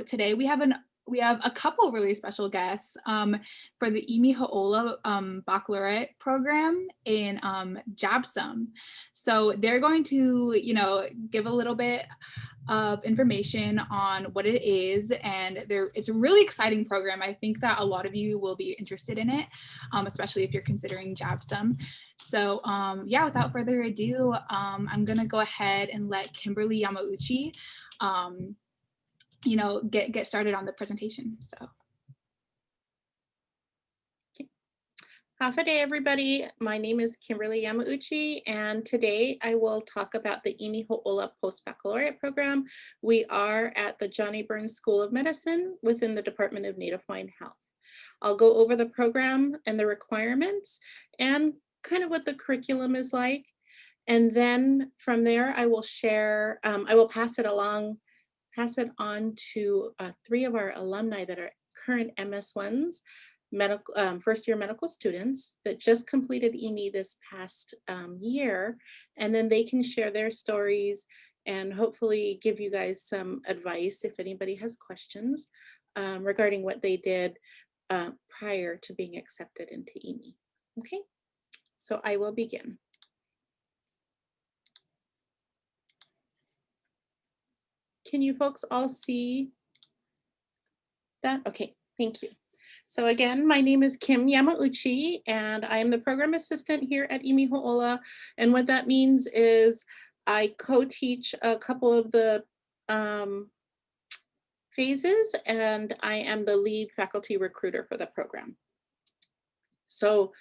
Today we have a couple really special guests for the Imi Ho'ōla baccalaureate program in JABSOM. So they're going to, give a little bit of information on what it is, and it's a really exciting program. I think that a lot of you will be interested in it, especially if you're considering JABSOM. So yeah, without further ado, I'm gonna go ahead and let Kimberly Yamauchi get started on the presentation. So. Half a day, everybody. My name is Kimberly Yamauchi, and today I will talk about the Imi Ho'ōla post-baccalaureate program. We are at the Johnny Burns School of Medicine within the Department of Native Hawaiian Health. I'll go over the program and the requirements and kind of what the curriculum is like. And then from there, I will share, I will pass it on to 3 of our alumni that are current MS1s, first-year medical students that just completed Imi this past year, and then they can share their stories and hopefully give you guys some advice if anybody has questions regarding what they did prior to being accepted into Imi. Okay, so I will begin. Can you folks all see that? Okay, thank you. So again, my name is Kim Yamauchi, and I am the program assistant here at Imi Ho'ōla. And what that means is I co-teach a couple of the phases, and I am the lead faculty recruiter for the program. So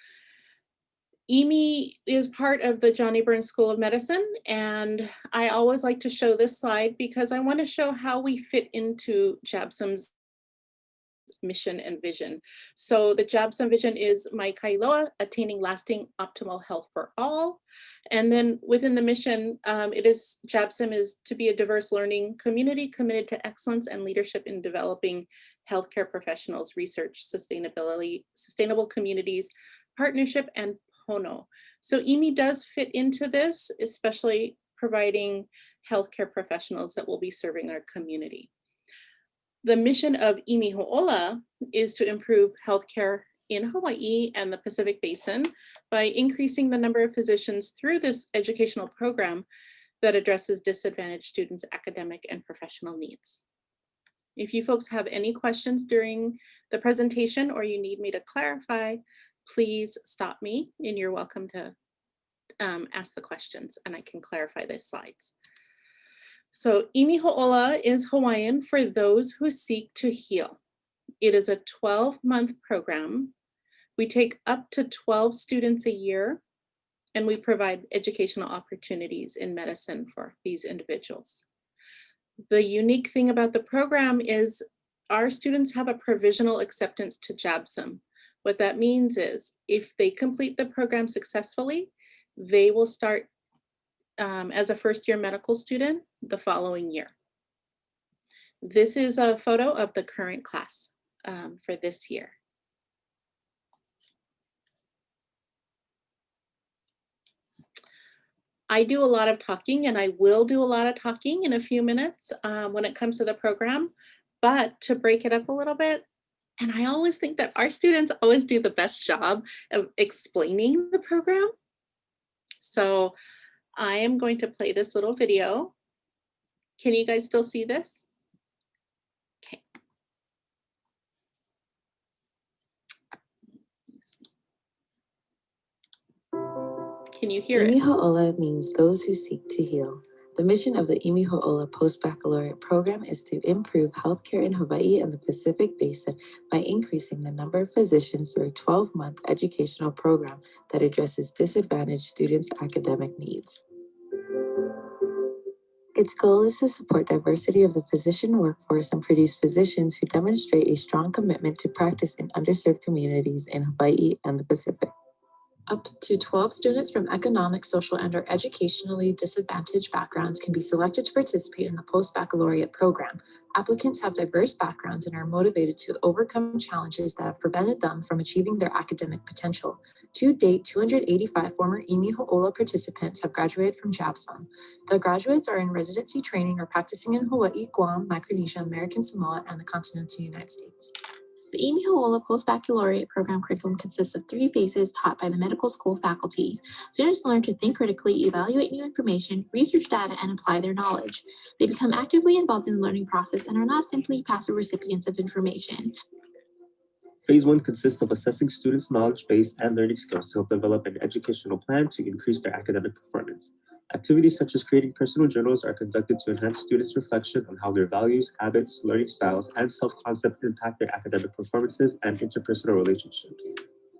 Imi is part of the Johnny Burns School of Medicine, and I always like to show this slide because I want to show how we fit into JABSOM's mission and vision. So the JABSOM vision is Mai Kailoa, attaining lasting optimal health for all. And then within the mission, JABSOM is to be a diverse learning community committed to excellence and leadership in developing healthcare professionals, research, sustainability, sustainable communities, partnership, and Pono. So Imi does fit into this, especially providing healthcare professionals that will be serving our community. The mission of Imi Ho'ōla is to improve healthcare in Hawaii and the Pacific Basin by increasing the number of physicians through this educational program that addresses disadvantaged students' academic and professional needs. If you folks have any questions during the presentation or you need me to clarify, please stop me and you're welcome to ask the questions and I can clarify the slides. So Imi Ho'ōla is Hawaiian for those who seek to heal. It is a 12-month program. We take up to 12 students a year, and we provide educational opportunities in medicine for these individuals. The unique thing about the program is our students have a provisional acceptance to JABSOM. What that means is if they complete the program successfully, they will start as a first-year medical student the following year. This is a photo of the current class for this year. I do a lot of talking, and I will do a lot of talking in a few minutes when it comes to the program, but to break it up a little bit, and I always think that our students always do the best job of explaining the program. So I am going to play this little video. Can you guys still see this? Okay. Can you hear it? Imi Ho'ōla means those who seek to heal. The mission of the Imi Ho'ōla post-baccalaureate program is to improve healthcare in Hawaii and the Pacific Basin by increasing the number of physicians through a 12-month educational program that addresses disadvantaged students' academic needs. Its goal is to support diversity of the physician workforce and produce physicians who demonstrate a strong commitment to practice in underserved communities in Hawaii and the Pacific. Up to 12 students from economic, social, and/or educationally disadvantaged backgrounds can be selected to participate in the post-baccalaureate program. Applicants have diverse backgrounds and are motivated to overcome challenges that have prevented them from achieving their academic potential. To date, 285 former Imi Ho'ōla participants have graduated from JABSOM. The graduates are in residency training or practicing in Hawaii, Guam, Micronesia, American Samoa, and the continental United States. The Imi Ho'ōla post-baccalaureate program curriculum consists of 3 phases taught by the medical school faculty. Students learn to think critically, evaluate new information, research data, and apply their knowledge. They become actively involved in the learning process and are not simply passive recipients of information. Phase 1 consists of assessing students' knowledge base and learning skills to help develop an educational plan to increase their academic performance. Activities such as creating personal journals are conducted to enhance students' reflection on how their values, habits, learning styles, and self-concept impact their academic performances and interpersonal relationships.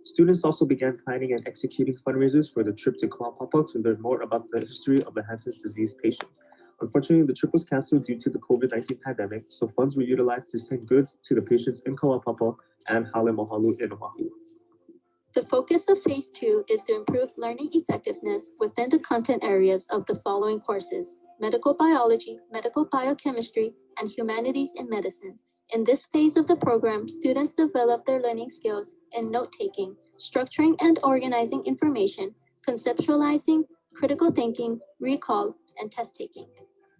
Students also began planning and executing fundraisers for the trip to Ka'apapa to learn more about the history of the Hansen's disease patients. Unfortunately, the trip was canceled due to the COVID-19 pandemic, so funds were utilized to send goods to the patients in Ka'apapa and Halemohalu in Oahu. The focus of Phase 2 is to improve learning effectiveness within the content areas of the following courses: medical biology, medical biochemistry, and humanities in medicine. In this phase of the program, students develop their learning skills in note-taking, structuring and organizing information, conceptualizing, critical thinking, recall, and test-taking.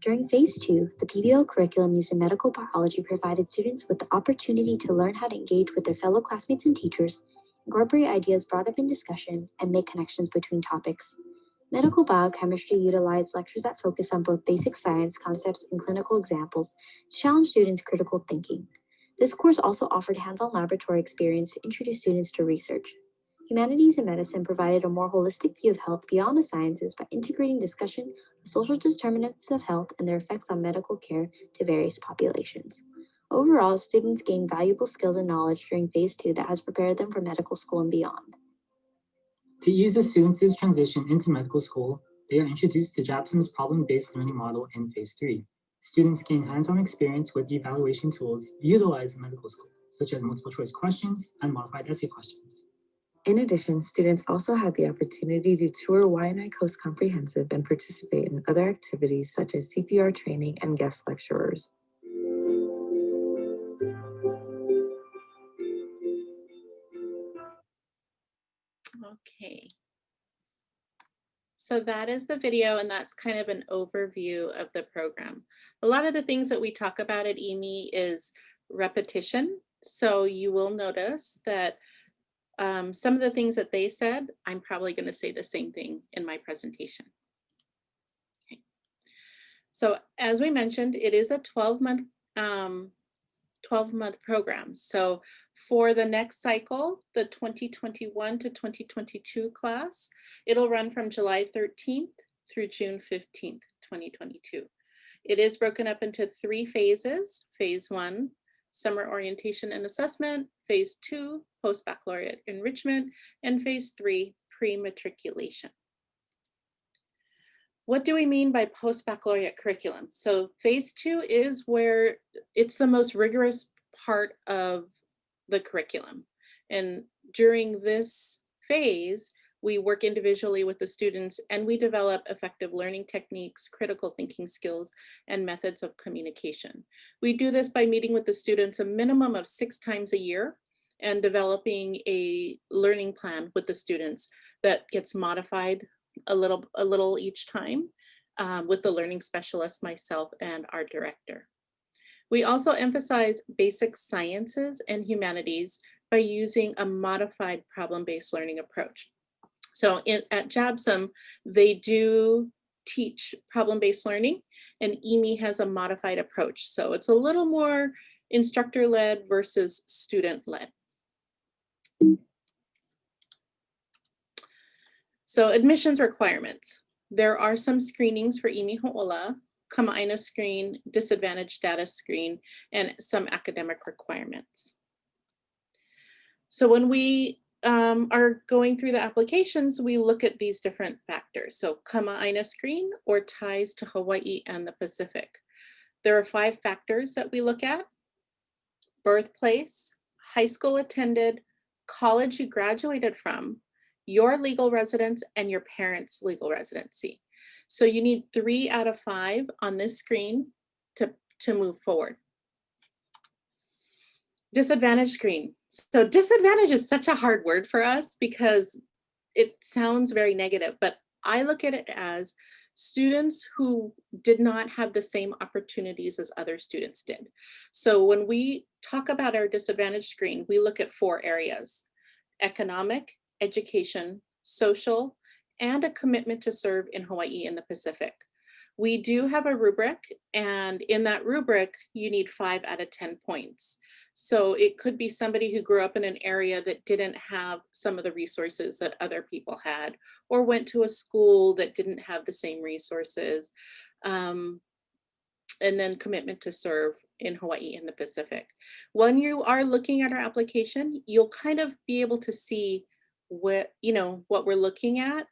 During Phase 2, the PBL curriculum used in medical biology provided students with the opportunity to learn how to engage with their fellow classmates and teachers, incorporate ideas brought up in discussion, and make connections between topics. Medical biochemistry utilized lectures that focus on both basic science concepts and clinical examples to challenge students' critical thinking. This course also offered hands-on laboratory experience to introduce students to research. Humanities and medicine provided a more holistic view of health beyond the sciences by integrating discussion of social determinants of health and their effects on medical care to various populations. Overall, students gained valuable skills and knowledge during Phase 2 that has prepared them for medical school and beyond. To ease the students' transition into medical school, they are introduced to JABSOM's problem-based learning model in Phase 3. Students gain hands-on experience with evaluation tools utilized in medical school, such as multiple choice questions and modified essay questions. In addition, students also had the opportunity to tour Waianae Coast Comprehensive and participate in other activities such as CPR training and guest lecturers. Okay. So that is the video, and that's kind of an overview of the program. A lot of the things that we talk about at Imi is repetition. So you will notice that some of the things that they said, I'm probably going to say the same thing in my presentation. Okay. So as we mentioned, it is a 12-month program. So for the next cycle, the 2021 to 2022 class, it'll run from July 13th through June 15th, 2022. It is broken up into 3 phases. Phase 1, summer orientation and assessment. Phase 2, post-baccalaureate enrichment. And Phase 3, pre-matriculation. What do we mean by post-baccalaureate curriculum? So Phase 2 is where it's the most rigorous part of the curriculum. And during this phase, we work individually with the students and we develop effective learning techniques, critical thinking skills, and methods of communication. We do this by meeting with the students a minimum of 6 times a year and developing a learning plan with the students that gets modified a little each time with the learning specialist, myself, and our director. We also emphasize basic sciences and humanities by using a modified problem-based learning approach. So at JABSOM, they do teach problem-based learning, and Imi has a modified approach. So it's a little more instructor-led versus student-led. So admissions requirements. There are some screenings for Imi Ho'ōla, Kama'aina screen, disadvantaged status screen, and some academic requirements. So when we are going through the applications, we look at these different factors. So Kama'aina screen, or ties to Hawaii and the Pacific. There are 5 factors that we look at: birthplace, high school attended, college you graduated from, your legal residence, and your parents' legal residency. So you need 3 out of 5 on this screen to move forward. Disadvantage screen. So disadvantage is such a hard word for us because it sounds very negative, but I look at it as students who did not have the same opportunities as other students did. So when we talk about our disadvantage screen, we look at 4 areas: economic, education, social, and a commitment to serve in Hawaii and the Pacific. We do have a rubric, and in that rubric, you need 5 out of 10 points. So it could be somebody who grew up in an area that didn't have some of the resources that other people had, or went to a school that didn't have the same resources. And then commitment to serve in Hawaii and the Pacific. When you are looking at our application, you'll kind of be able to see what we're looking at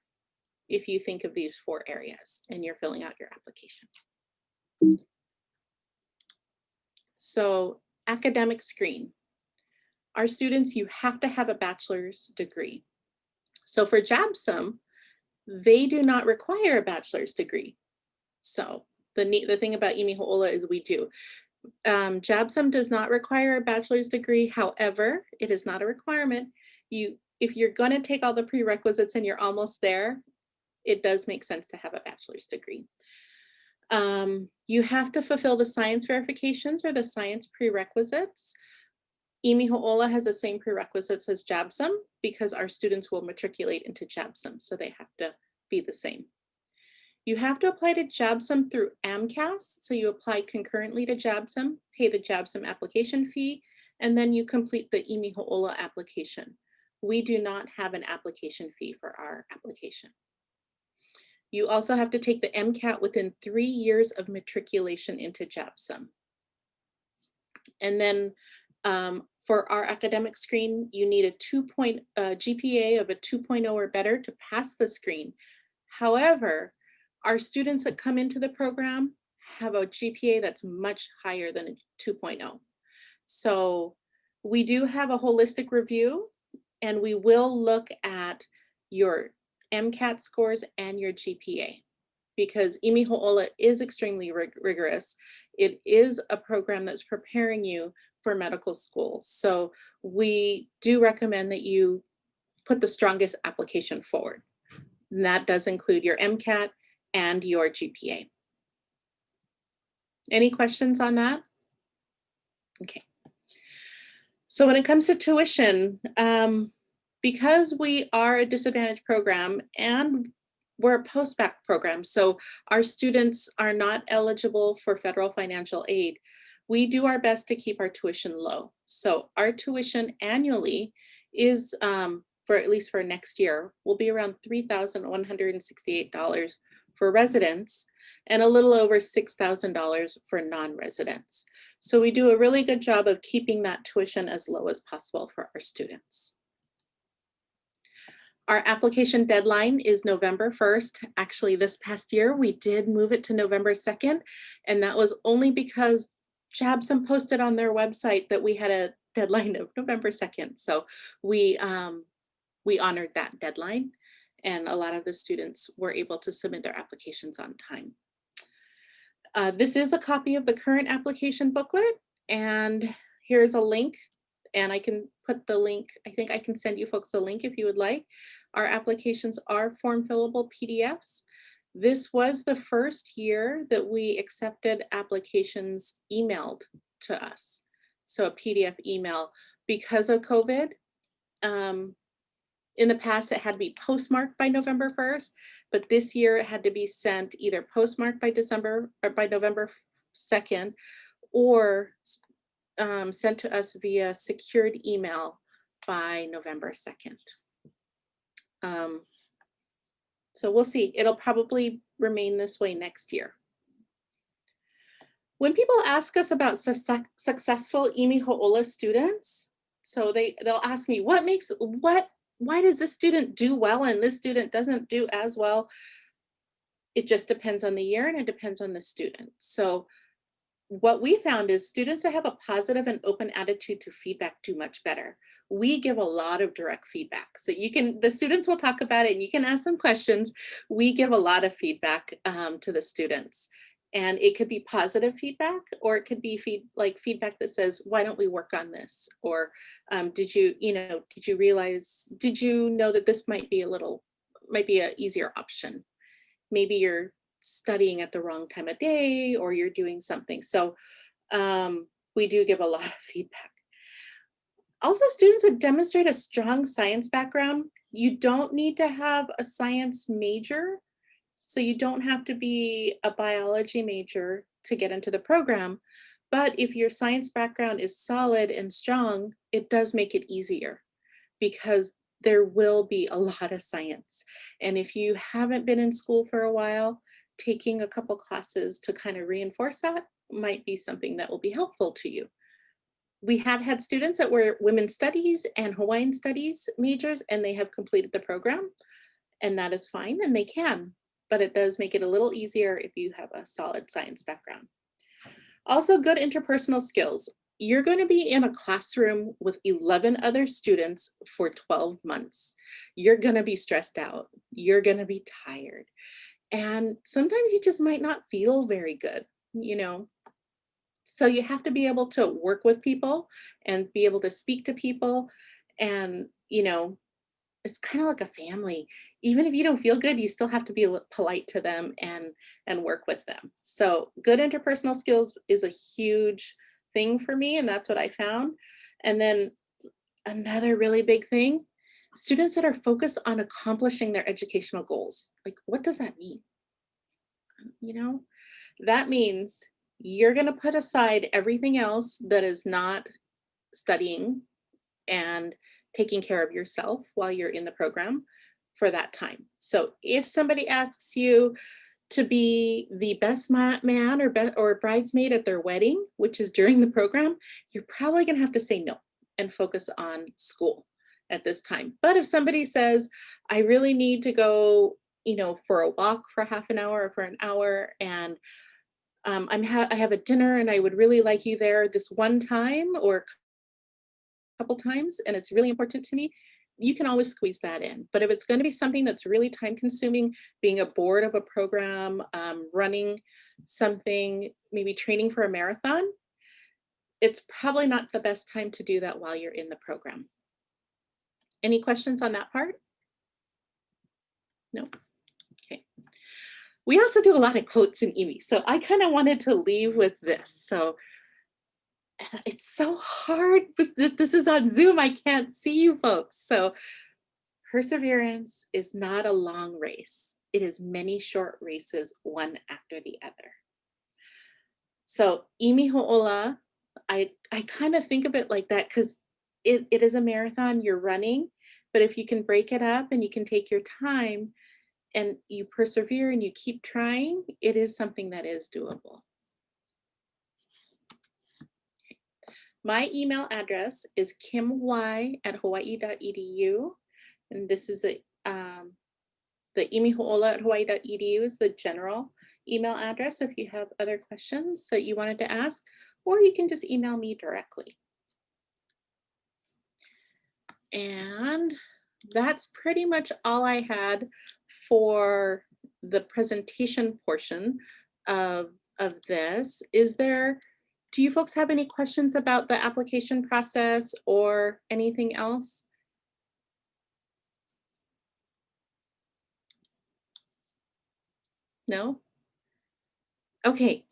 if you think of these 4 areas and you're filling out your application. So academic screen. Our students, you have to have a bachelor's degree. So for JABSOM, they do not require a bachelor's degree. So the thing about Imi Ho'ōla is we do. JABSOM does not require a bachelor's degree. However, it is not a requirement. If you're going to take all the prerequisites and you're almost there, it does make sense to have a bachelor's degree. You have to fulfill the science verifications or the science prerequisites. Imi Ho'ōla has the same prerequisites as JABSOM because our students will matriculate into JABSOM, so they have to be the same. You have to apply to JABSOM through AMCAS, so you apply concurrently to JABSOM, pay the JABSOM application fee, and then you complete the Imi Ho'ōla application. We do not have an application fee for our application. You also have to take the MCAT within 3 years of matriculation into JABSOM. And then for our academic screen, you need a GPA of a 2.0 or better to pass the screen. However, our students that come into the program have a GPA that's much higher than a 2.0. So we do have a holistic review, and we will look at your MCAT scores and your GPA, because Imi Ho'ōla is extremely rigorous. It is a program that's preparing you for medical school. So we do recommend that you put the strongest application forward. And that does include your MCAT and your GPA. Any questions on that? Okay. So when it comes to tuition, because we are a disadvantaged program and we're a post-bac program, so our students are not eligible for federal financial aid, we do our best to keep our tuition low. So our tuition annually is, for at least for next year, will be around $3,168 for residents and a little over $6,000 for non-residents. So we do a really good job of keeping that tuition as low as possible for our students. Our application deadline is November 1st. Actually, this past year, we did move it to November 2nd, and that was only because JABSOM posted on their website that we had a deadline of November 2nd. So we honored that deadline, and a lot of the students were able to submit their applications on time. This is a copy of the current application booklet, and here's a link, and I can put the link, I think I can send you folks the link if you would like. Our applications are form fillable PDFs. This was the first year that we accepted applications emailed to us. So a PDF email. Because of COVID, in the past it had to be postmarked by November 1st, but this year it had to be sent either postmarked by November 2nd, or sent to us via secured email by November 2nd. So we'll see. It'll probably remain this way next year. When people ask us about successful Imi Ho'ōla students, so they'll ask me, why does this student do well and this student doesn't do as well? It just depends on the year and it depends on the student. So what we found is students that have a positive and open attitude to feedback do much better. We give a lot of direct feedback. So the students will talk about it and you can ask them questions. We give a lot of feedback to the students. And it could be positive feedback, or it could be feedback that says, why don't we work on this? Or did you know that this might be an easier option? Maybe you're studying at the wrong time of day, or you're doing something. So we do give a lot of feedback. Also, students that demonstrate a strong science background, you don't need to have a science major. So you don't have to be a biology major to get into the program. But if your science background is solid and strong, it does make it easier because there will be a lot of science. And if you haven't been in school for a while, taking a couple classes to kind of reinforce that might be something that will be helpful to you. We have had students that were women's studies and Hawaiian studies majors, and they have completed the program, and that is fine, and they can, but it does make it a little easier if you have a solid science background. Also, good interpersonal skills. You're going to be in a classroom with 11 other students for 12 months. You're going to be stressed out. You're going to be tired. And sometimes you just might not feel very good, So you have to be able to work with people and be able to speak to people. And, it's kind of like a family. Even if you don't feel good, you still have to be polite to them and work with them. So good interpersonal skills is a huge thing for me, and that's what I found. And then another really big thing, students that are focused on accomplishing their educational goals. Like, what does that mean? That means you're going to put aside everything else that is not studying and taking care of yourself while you're in the program for that time. So if somebody asks you to be the best man or bridesmaid at their wedding, which is during the program, you're probably going to have to say no and focus on school at this time. But if somebody says, I really need to go, for a walk for half an hour or for an hour, and I have a dinner and I would really like you there this one time or couple times, and it's really important to me, you can always squeeze that in. But if it's going to be something that's really time consuming, being a board of a program, running something, maybe training for a marathon, it's probably not the best time to do that while you're in the program. Any questions on that part? No? Okay. We also do a lot of quotes in Imi, so I kind of wanted to leave with this. So it's so hard, but this is on Zoom. I can't see you folks. So perseverance is not a long race. It is many short races, one after the other. So Imi Ho'ōla, I kind of think of it like that because it is a marathon, you're running, but if you can break it up and you can take your time and you persevere and you keep trying, it is something that is doable. My email address is kimy@hawaii.edu, and this is the Imi Ho'ōla @hawaii.edu is the general email address if you have other questions that you wanted to ask, or you can just email me directly. And that's pretty much all I had for the presentation portion of this. Do you folks have any questions about the application process or anything else? No? Okay,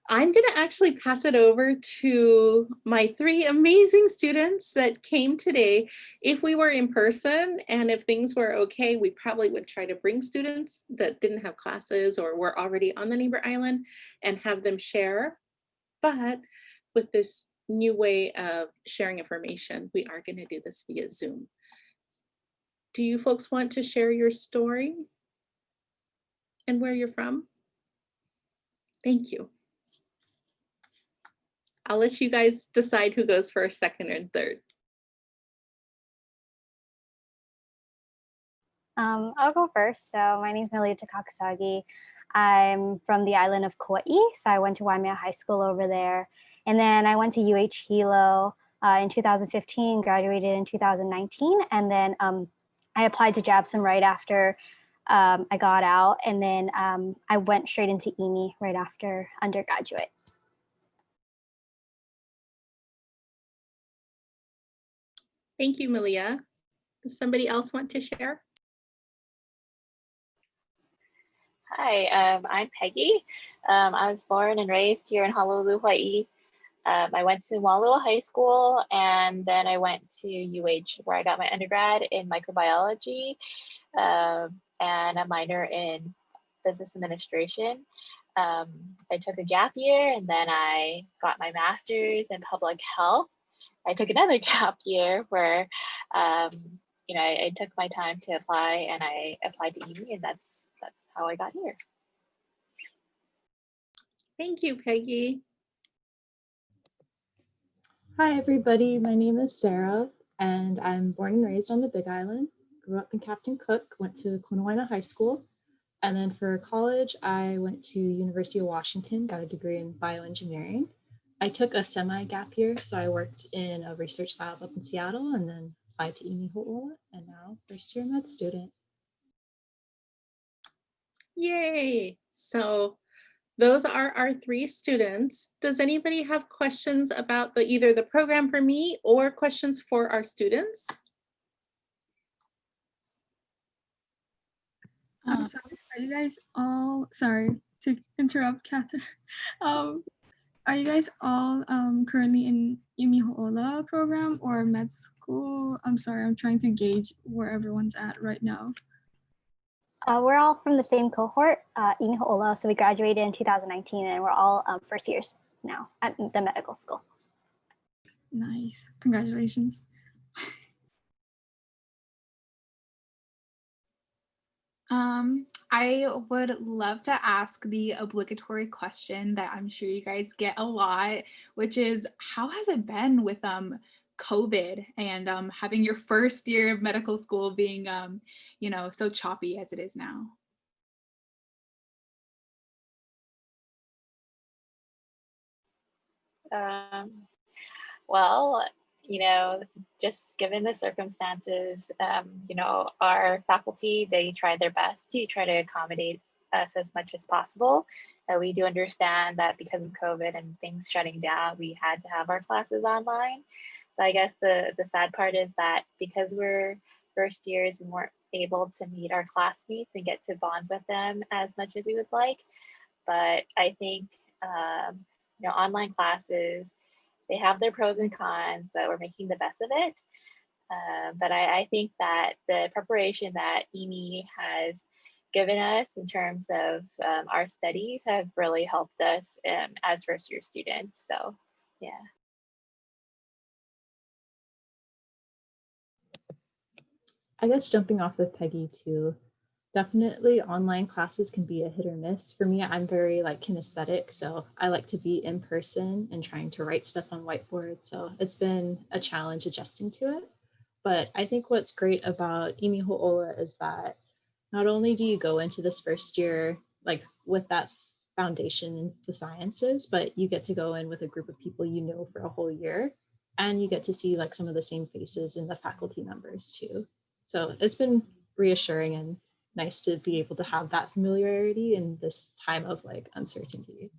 I'm going to actually pass it over to my 3 amazing students that came today. If we were in person and if things were okay, we probably would try to bring students that didn't have classes or were already on the neighbor island and have them share. But with this new way of sharing information, we are going to do this via Zoom. Do you folks want to share your story and where you're from? Thank you. I'll let you guys decide who goes first, second, and third. I'll go first. So my name is Malia Takakasagi. I'm from the island of Kauai. So I went to Waimea High School over there. And then I went to UH Hilo in 2015, graduated in 2019. And then I applied to JABSOM right after I got out. And then I went straight into Imi right after undergraduate. Thank you, Malia. Does somebody else want to share? Hi, I'm Peggy. I was born and raised here in Honolulu, Hawaii. I went to Wailua High School, and then I went to UH where I got my undergrad in microbiology and a minor in business administration. I took a gap year, and then I got my master's in public health. I took another gap year where I took my time to apply, and I applied to Imi, and that's how I got here. Thank you, Peggy. Hi, everybody. My name is Sarah, and I'm born and raised on the Big Island. Grew up in Captain Cook, went to Kunawaina High School, and then for college, I went to University of Washington, got a degree in bioengineering. I took a semi-gap year, so I worked in a research lab up in Seattle, and then applied to Imi Ho'ōla, and now first-year med student. Yay! So those are our 3 students. Does anybody have questions about either the program for me or questions for our students? I'm sorry, are you guys all, sorry to interrupt, Catherine. Are you guys all currently in Imi Ho'ōla program or med school? I'm sorry, I'm trying to gauge where everyone's at right now. We're all from the same cohort, Imi Ho'ōla. So we graduated in 2019 and we're all first years now at the medical school. Nice, congratulations. I would love to ask the obligatory question that I'm sure you guys get a lot, which is how has it been with COVID and having your first year of medical school being so choppy as it is now? Well, just given the circumstances, our faculty, they try their best to try to accommodate us as much as possible. We do understand that because of COVID and things shutting down, we had to have our classes online. So I guess the sad part is that because we're first years, we weren't able to meet our classmates and get to bond with them as much as we would like. But I think, online classes, they have their pros and cons, but we're making the best of it. But I think that the preparation that Imi has given us in terms of our studies have really helped us as first year students. So, yeah. I guess jumping off of Peggy too, definitely online classes can be a hit or miss. For me, I'm very kinesthetic, so I like to be in person and trying to write stuff on whiteboards. So it's been a challenge adjusting to it. But I think what's great about Imi Ho'ōla is that not only do you go into this first year with that foundation in the sciences, but you get to go in with a group of people you know for a whole year, and you get to see some of the same faces in the faculty members too. So it's been reassuring and nice to be able to have that familiarity in this time of uncertainty.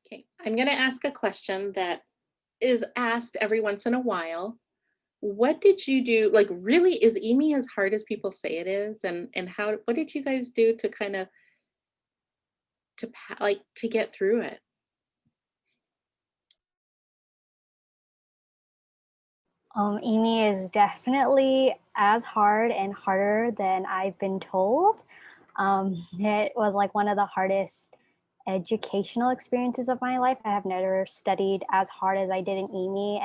Okay, I'm going to ask a question that is asked every once in a while. What did you do? Really, is Imi as hard as people say it is? And what did you guys do to kind of to get through it? Imi is definitely as hard and harder than I've been told. It was one of the hardest educational experiences of my life. I have never studied as hard as I did in Imi,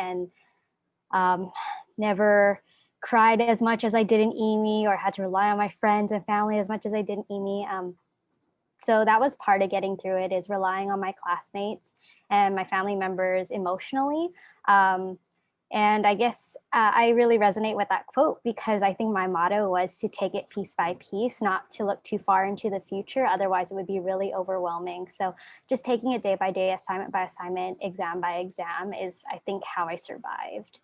and never cried as much as I did in Imi, or had to rely on my friends and family as much as I did in Imi. So that was part of getting through it, is relying on my classmates and my family members emotionally. And I guess I really resonate with that quote, because I think my motto was to take it piece by piece, not to look too far into the future. Otherwise, it would be really overwhelming. So just taking it day by day, assignment by assignment, exam by exam is, I think, how I survived.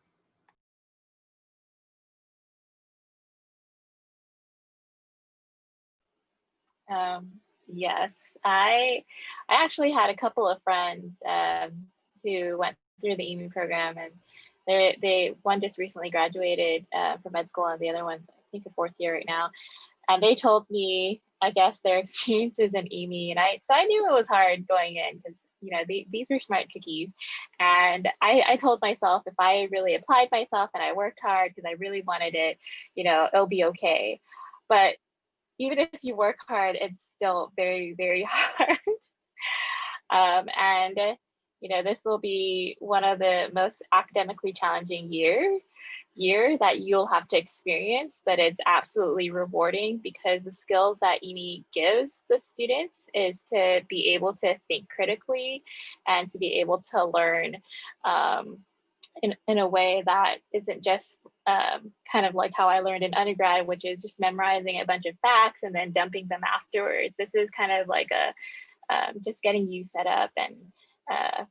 Yes, I actually had a couple of friends who went through the Imi program, and they one just recently graduated from med school, and the other one, I think, a fourth year right now. And they told me, I guess, their experiences in Imi, and so I knew it was hard going in, because these are smart cookies, and I told myself if I really applied myself and I worked hard because I really wanted it, it'll be okay. But even if you work hard, it's still very, very hard. And this will be one of the most academically challenging year that you'll have to experience, but it's absolutely rewarding, because the skills that Imi gives the students is to be able to think critically and to be able to learn in a way that isn't just kind of like how I learned in undergrad, which is just memorizing a bunch of facts and then dumping them afterwards. This is kind of like just getting you set up and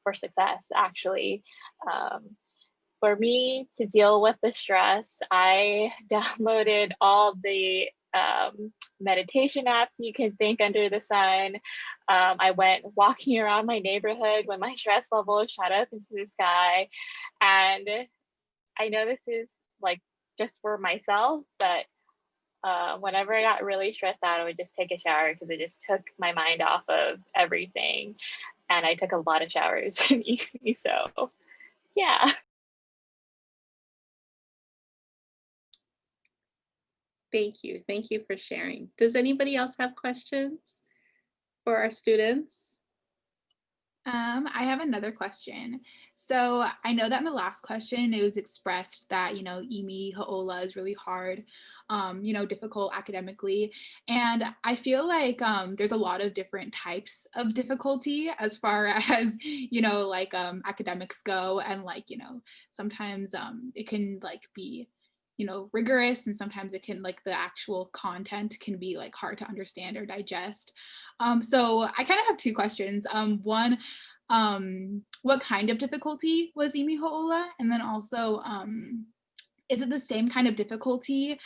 for success, actually. For me to deal with the stress, I downloaded all the meditation apps you can think under the sun. I went walking around my neighborhood when my stress level shot up into the sky. And I know this is like just for myself, but whenever I got really stressed out, I would just take a shower, because it just took my mind off of everything. And I took a lot of showers in Imi, so yeah. Thank you. Thank you for sharing. Does anybody else have questions for our students? I have another question. So I know that in the last question, it was expressed that, Imi Ho'ōla is really hard, difficult academically. And I feel like there's a lot of different types of difficulty as far as, academics go. And sometimes it can be, rigorous, and sometimes it can the actual content can be hard to understand or digest. So I kind of have two questions. One, what kind of difficulty was Imi Ho'ōla? And then also, is it the same kind of difficulty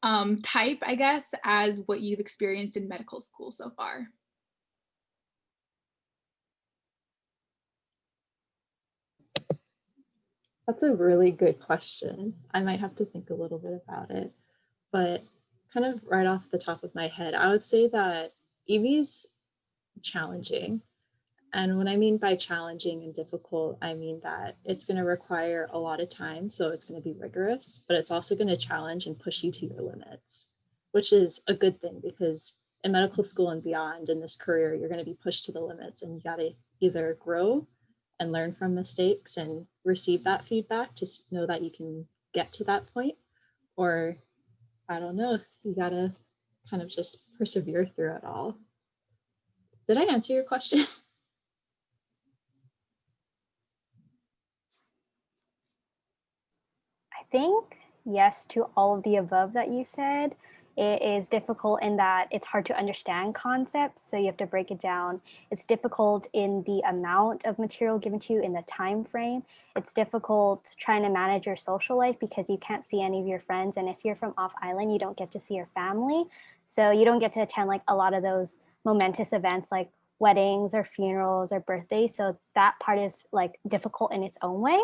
type, I guess, as what you've experienced in medical school so far? That's a really good question. I might have to think a little bit about it, but kind of right off the top of my head, I would say that Emi's challenging. And what I mean by challenging and difficult, I mean that it's going to require a lot of time, so it's going to be rigorous, but it's also going to challenge and push you to your limits, which is a good thing, because in medical school and beyond in this career, you're going to be pushed to the limits, and you got to either grow and learn from mistakes and receive that feedback to know that you can get to that point, or I don't know, you got to kind of just persevere through it all. Did I answer your question? I think yes to all of the above that you said. It is difficult in that it's hard to understand concepts, so you have to break it down. It's difficult in the amount of material given to you in the time frame. It's difficult trying to manage your social life, because you can't see any of your friends, and if you're from off island, you don't get to see your family, so you don't get to attend a lot of those momentous events like weddings or funerals or birthdays. So that part is difficult in its own way.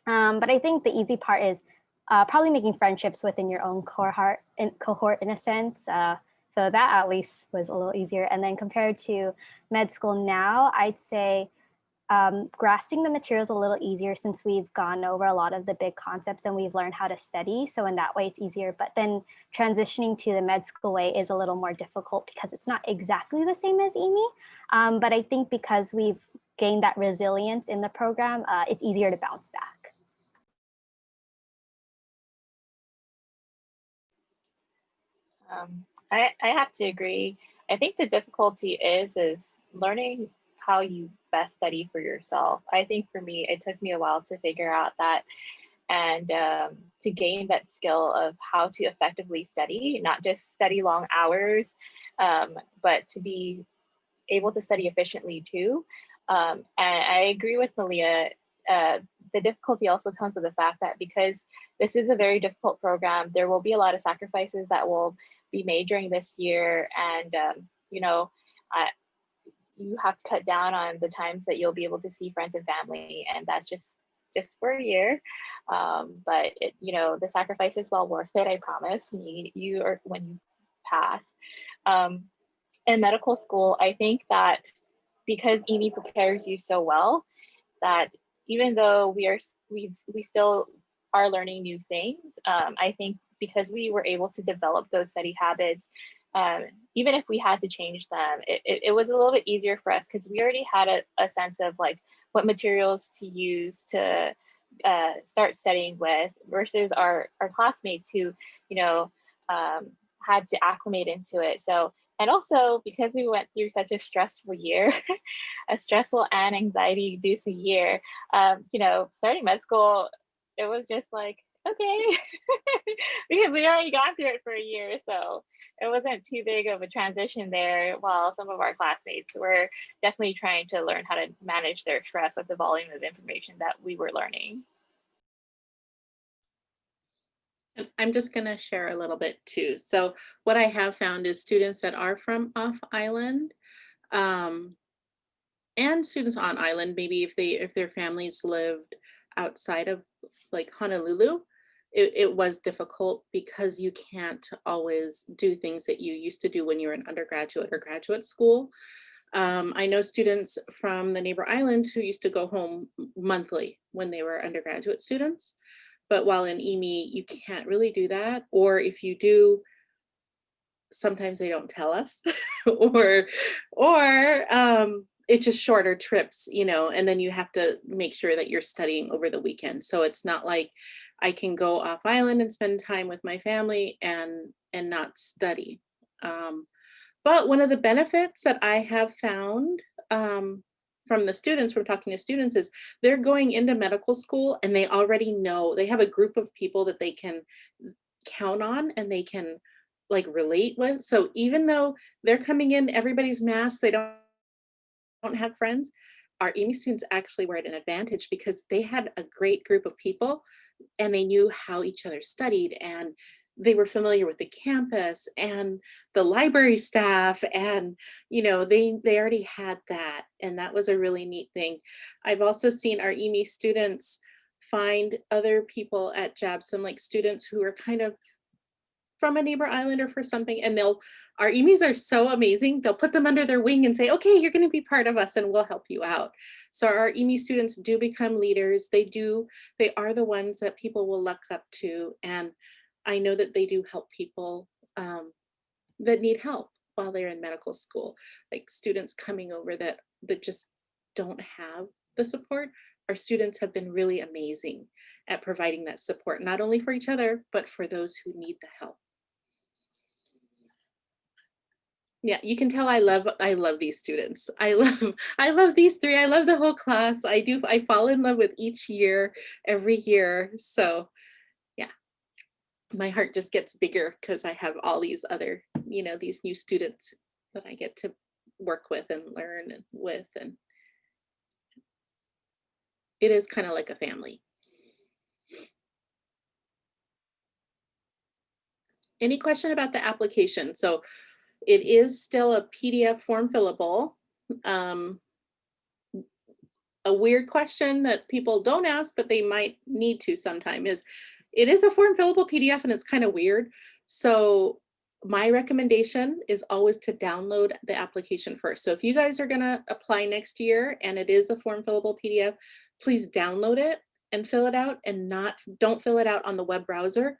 But I think the easy part is probably making friendships within your own cohort in a sense. So that at least was a little easier. And then compared to med school now, I'd say grasping the materials a little easier, since we've gone over a lot of the big concepts and we've learned how to study. So in that way, it's easier. But then transitioning to the med school way is a little more difficult, because it's not exactly the same as Imi. But I think because we've gained that resilience in the program, it's easier to bounce back. I have to agree. I think the difficulty is learning how you best study for yourself. I think for me, it took me a while to figure out that and to gain that skill of how to effectively study, not just study long hours, but to be able to study efficiently too. And I agree with Malia. The difficulty also comes with the fact that because this is a very difficult program, there will be a lot of sacrifices that will be made during this year. And, you know, you have to cut down on the times that you'll be able to see friends and family. And that's just for a year. But, you know, the sacrifice is well worth it, I promise, when you pass. In medical school, I think that because Imi prepares you so well, that even though we still are learning new things, I think because we were able to develop those study habits, even if we had to change them, it was a little bit easier for us because we already had a sense of like what materials to use to start studying with versus our classmates who, you know, had to acclimate into it. So, and also because we went through such a stressful year, a stressful and anxiety-inducing year, you know, starting med school, it was just like, okay, because we already gone through it for a year. So it wasn't too big of a transition there, while some of our classmates were definitely trying to learn how to manage their stress with the volume of information that we were learning. I'm just going to share a little bit too. So what I have found is students that are from off island, and students on island, maybe if their families lived outside of like Honolulu, it was difficult because you can't always do things that you used to do when you were in undergraduate or graduate school. I know students from the neighbor islands who used to go home monthly when they were undergraduate students. But while in Imi, you can't really do that. Or if you do, sometimes they don't tell us or it's just shorter trips, you know, and then you have to make sure that you're studying over the weekend. So it's not like I can go off island and spend time with my family and not study. But one of the benefits that I have found from the students, from talking to students, is they're going into medical school and they already know, they have a group of people that they can count on and they can like relate with. So even though they're coming in, everybody's masked, they don't have friends, our Imi students actually were at an advantage because they had a great group of people and they knew how each other studied and they were familiar with the campus and the library staff, and you know, they already had that, and that was a really neat thing. I've also seen our Imi students find other people at JABSOM, like students who are kind of from a neighbor island or for something, and our Imis are so amazing, they'll put them under their wing and say, okay, you're going to be part of us and we'll help you out. So our Imi students do become leaders. They are the ones that people will look up to, and I know that they do help people that need help while they're in medical school, like students coming over that just don't have the support. Our students have been really amazing at providing that support, not only for each other, but for those who need the help. Yeah, you can tell I love these students. I love these three. I love the whole class. I fall in love with each year, every year. So yeah, my heart just gets bigger because I have all these other, you know, these new students that I get to work with and learn with, and it is kind of like a family. Any question about the application? So it is still a PDF form fillable. A weird question that people don't ask, but they might need to sometime, is it is a form fillable PDF and it's kind of weird. So my recommendation is always to download the application first. So if you guys are gonna apply next year and it is a form fillable PDF, please download it and fill it out, and don't fill it out on the web browser,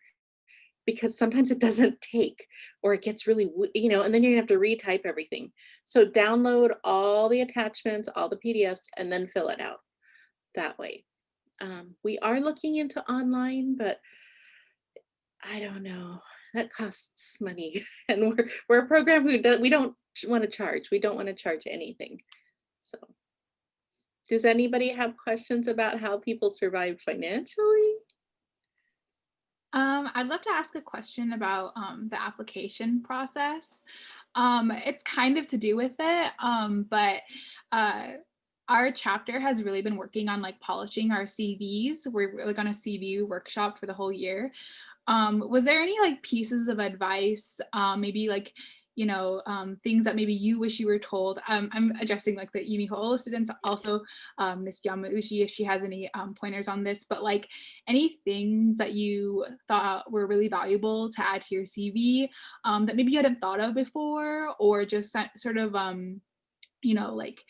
because sometimes it doesn't take, or it gets really, you know, and then you're gonna have to retype everything. So download all the attachments, all the PDFs, and then fill it out that way. We are looking into online, but I don't know, that costs money. And we're a program we don't want to charge. We don't want to charge anything. So does anybody have questions about how people survive financially? I'd love to ask a question about the application process. It's kind of to do with it, but our chapter has really been working on like polishing our CVs. We're like on a CV workshop for the whole year. Was there any like pieces of advice, maybe like, you know, things that maybe you wish you were told? I'm addressing like the Imi Ho'ōla students, also Miss Yamauchi, if she has any pointers on this, but like any things that you thought were really valuable to add to your CV that maybe you hadn't thought of before, or just sort of, you know, like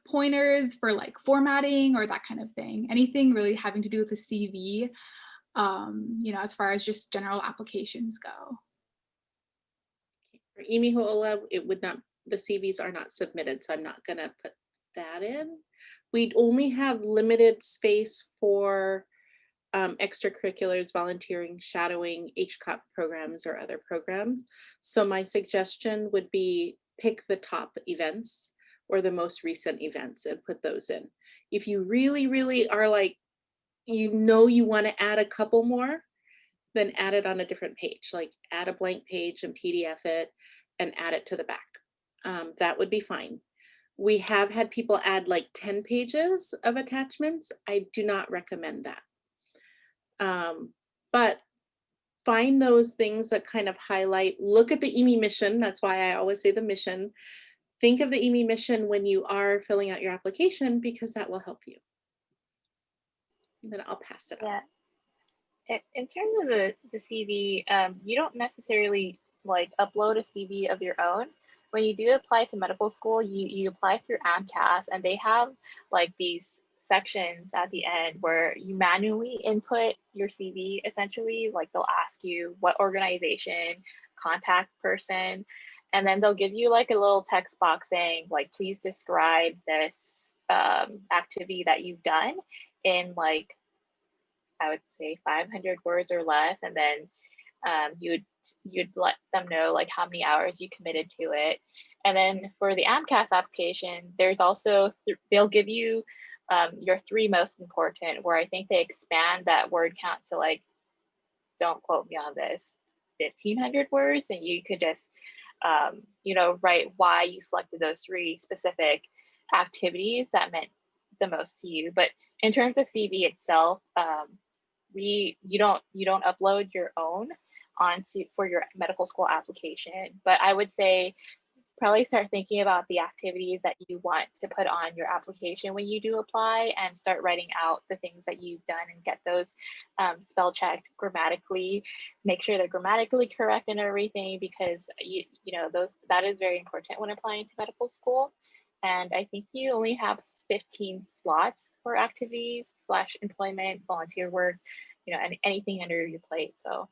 pointers for like formatting or that kind of thing. Anything really having to do with the CV, you know, as far as just general applications go. For Imi Ho'ōla, it would not, the CVs are not submitted, so I'm not gonna put that in. We'd only have limited space for extracurriculars, volunteering, shadowing, HCOP programs or other programs. So my suggestion would be pick the top events or the most recent events and put those in. If you really, really are like, you know, you want to add a couple more, then add it on a different page, like add a blank page and PDF it and add it to the back. That would be fine. We have had people add like 10 pages of attachments. I do not recommend that. But find those things that kind of highlight, look at the Imi mission. That's why I always say the mission. Think of the Imi mission when you are filling out your application, because that will help you. And then I'll pass it on. Yeah. In terms of the CV, you don't necessarily like upload a CV of your own. When you do apply to medical school, you apply through AMCAS, and they have like these sections at the end where you manually input your CV, essentially. Like they'll ask you what organization, contact person, and then they'll give you like a little text box saying like, please describe this activity that you've done in like, I would say 500 words or less, and then you'd let them know like how many hours you committed to it. And then for the AMCAS application, there's also they'll give you your 3 most important, where I think they expand that word count to like, don't quote me on this, 1,500 words, and you could just you know, write why you selected those 3 specific activities that meant the most to you. But in terms of CV itself, you don't upload your own for your medical school application. But I would say probably start thinking about the activities that you want to put on your application when you do apply, and start writing out the things that you've done and get those spell checked grammatically. Make sure they're grammatically correct and everything, because you know that is very important when applying to medical school. And I think you only have 15 slots for activities / employment, volunteer work, you know, and anything under your plate. So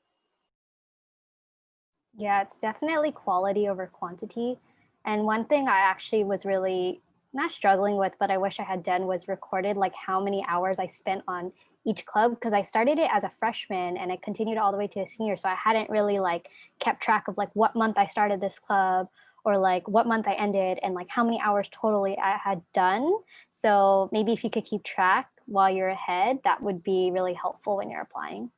Yeah, it's definitely quality over quantity. And one thing I actually was really not struggling with, but I wish I had done, was recorded like how many hours I spent on each club, because I started it as a freshman and I continued all the way to a senior. So I hadn't really like kept track of like what month I started this club, or like what month I ended, and like how many hours totally I had done. So maybe if you could keep track while you're ahead, that would be really helpful when you're applying.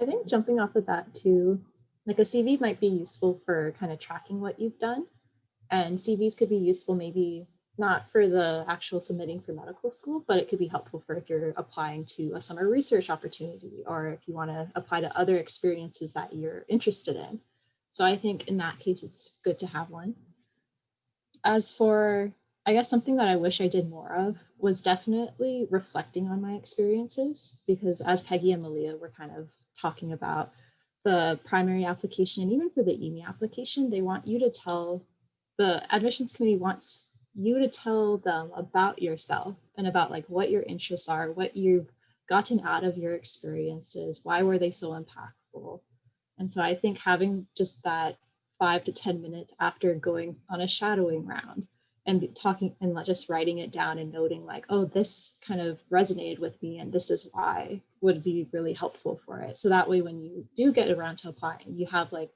I think jumping off of that too, like a CV might be useful for kind of tracking what you've done. And CVs could be useful maybe not for the actual submitting for medical school, but it could be helpful for if you're applying to a summer research opportunity, or if you want to apply to other experiences that you're interested in. So I think in that case, it's good to have one. As for, I guess something that I wish I did more of was definitely reflecting on my experiences, because as Peggy and Malia were kind of talking about the primary application, and even for the Imi application, they want you to tell, the admissions committee wants you to tell them about yourself and about like what your interests are, what you've gotten out of your experiences, why were they so impactful. And so I think having just that 5 to 10 minutes after going on a shadowing round and talking and just writing it down and noting like, oh, this kind of resonated with me and this is why, would be really helpful for it. So that way, when you do get around to applying, you have like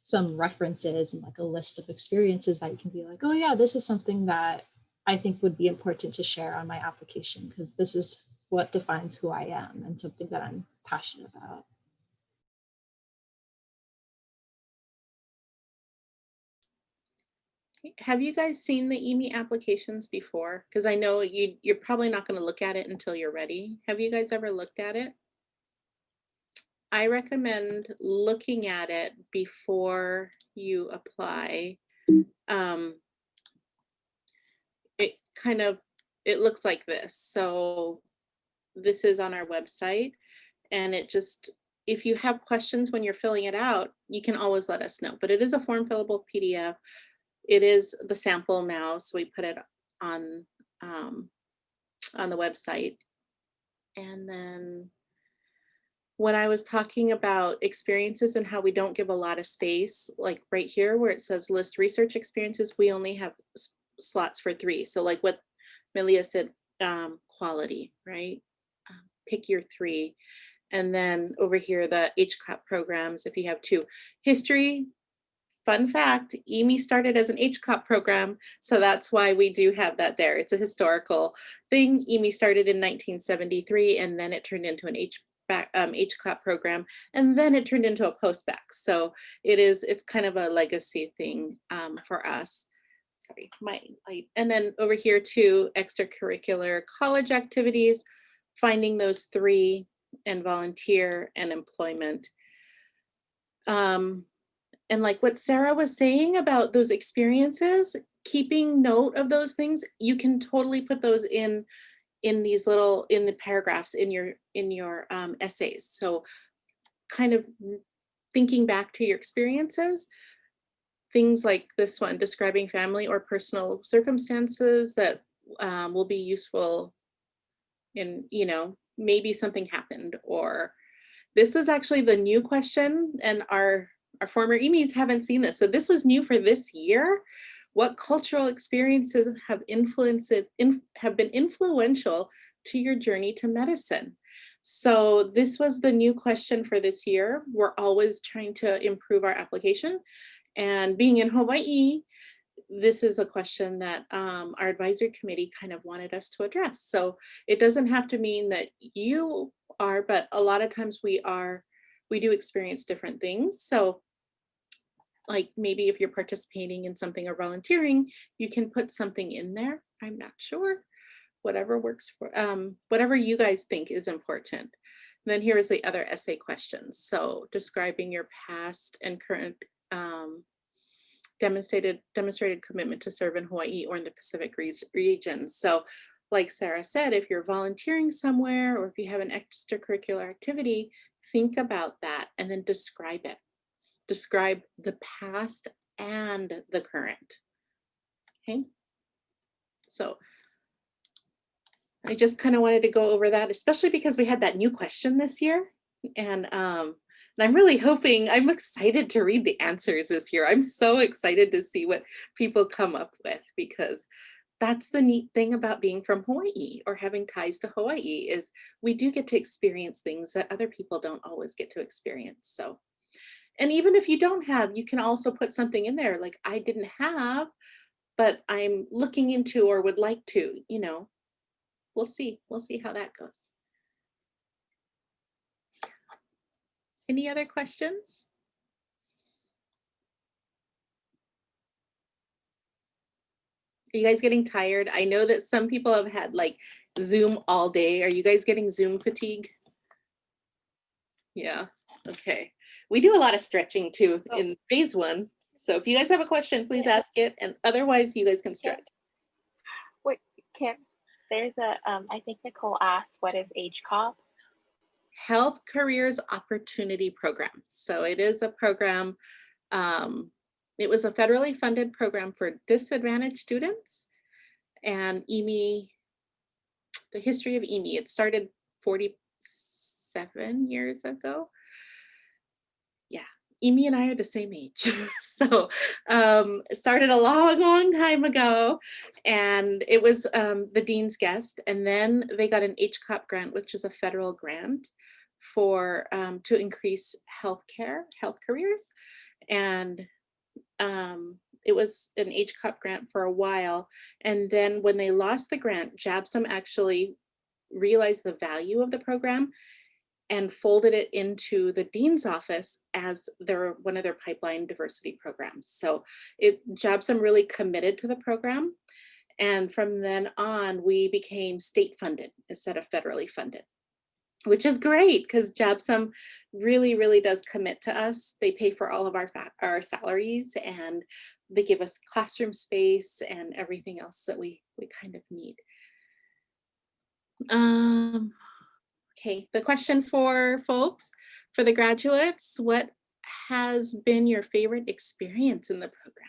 some references and like a list of experiences that you can be like, oh yeah, this is something that I think would be important to share on my application because this is what defines who I am and something that I'm passionate about. Have you guys seen the Imi applications before? Because I know you're probably not going to look at it until you're ready. Have you guys ever looked at it? I recommend looking at it before you apply. It looks like this. So this is on our website, and it just, if you have questions when you're filling it out, you can always let us know. But it is a form fillable PDF. It is the sample now, so we put it on the website. And then when I was talking about experiences and how we don't give a lot of space, like right here where it says list research experiences, we only have slots for 3. So like what Melia said, quality, right? Pick your 3. And then over here, the HCOP programs, if you have 2. History, fun fact, Imi started as an HCOP program, so that's why we do have that there. It's a historical thing. Imi started in 1973, and then it turned into an HCOP program, and then it turned into a post-bac. So it's kind of a legacy thing for us. Sorry, and then over here too, extracurricular college activities, finding those 3, and volunteer and employment. And like what Sarah was saying about those experiences, keeping note of those things, you can totally put those in these little, in the paragraphs in your essays. So kind of thinking back to your experiences, things like this one, describing family or personal circumstances that will be useful in, maybe something happened, or this is actually the new question, and our former Imis haven't seen this. So this was new for this year. What cultural experiences have been influential to your journey to medicine? So this was the new question for this year. We're always trying to improve our application. And being in Hawaii, this is a question that our advisory committee kind of wanted us to address. So it doesn't have to mean that you are, but a lot of times we do experience different things. So like maybe if you're participating in something or volunteering, you can put something in there. I'm not sure, whatever works for, whatever you guys think is important. And then here is the other essay questions. So describing your past and current demonstrated commitment to serve in Hawaii or in the Pacific region. So like Sarah said, if you're volunteering somewhere or if you have an extracurricular activity, think about that and then describe it. Describe the past and the current. Okay. So I just kind of wanted to go over that, especially because we had that new question this year. And I'm really hoping, I'm excited to read the answers this year. I'm so excited to see what people come up with, because that's the neat thing about being from Hawaii or having ties to Hawaii, is we do get to experience things that other people don't always get to experience. So, and even if you don't have, you can also put something in there like I didn't have, but I'm looking into or would like to, we'll see how that goes. Any other questions? Are you guys getting tired? I know that some people have had like Zoom all day. Are you guys getting Zoom fatigue? Yeah, okay. We do a lot of stretching too in phase 1. So if you guys have a question, please ask it. And otherwise you guys can stretch. Wait, Kim, there's I think Nicole asked, what is HCOP? Health Careers Opportunity Program. So it is a program, it was a federally funded program for disadvantaged students. And Imi, the history of Imi, it started 47 years ago. Yeah, Imi and I are the same age. So it started a long time ago, and it was the dean's guest. And then they got an HCOP grant, which is a federal grant for to increase health careers. And it was an HCUP grant for a while. And then when they lost the grant, JABSOM actually realized the value of the program and folded it into the dean's office as one of their pipeline diversity programs. So JABSOM really committed to the program. And from then on, we became state funded instead of federally funded, which is great because JABSOM really, really does commit to us. They pay for all of our salaries, and they give us classroom space and everything else that we kind of need. Okay, the question for folks, for the graduates, what has been your favorite experience in the program?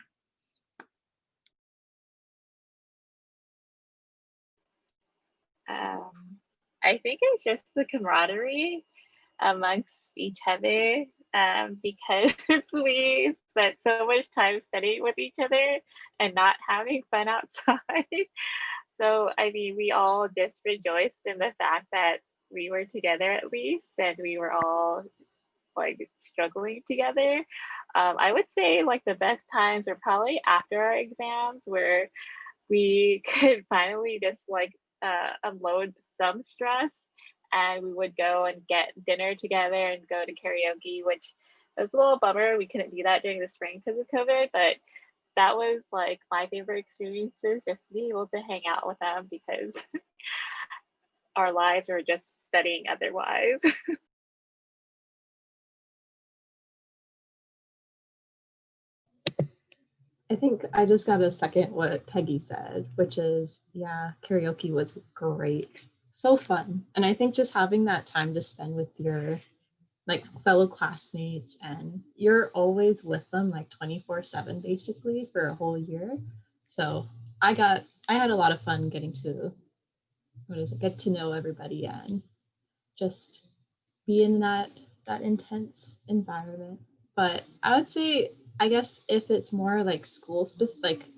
I think it's just the camaraderie amongst each other, because we spent so much time studying with each other and not having fun outside. So, I mean, we all just rejoiced in the fact that we were together at least, and we were all like struggling together. I would say like the best times were probably after our exams, where we could finally just like unload some stress, and we would go and get dinner together and go to karaoke, which was a little bummer. We couldn't do that during the spring because of COVID, but that was like my favorite experiences, just to be able to hang out with them because our lives were just studying otherwise. I think I just got to second what Peggy said, which is, yeah, karaoke was great. So fun. And I think just having that time to spend with your like fellow classmates, and you're always with them like 24/7 basically for a whole year. So I had a lot of fun getting to get to know everybody and just be in that intense environment. But I would say, I guess if it's more like school specific,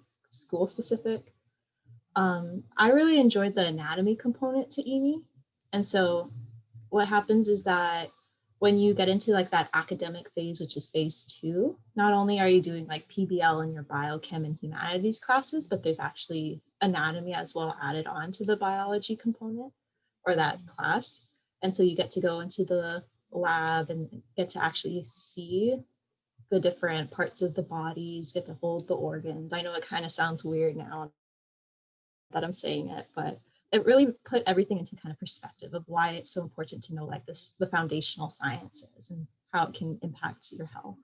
I really enjoyed the anatomy component to Imi. And so what happens is that when you get into like that academic phase, which is phase 2, not only are you doing like PBL in your biochem and humanities classes, but there's actually anatomy as well added on to the biology component or that class. And so you get to go into the lab and get to actually see the different parts of the bodies, get to hold the organs. I know it kind of sounds weird now that I'm saying it, but it really put everything into kind of perspective of why it's so important to know like the foundational sciences and how it can impact your health.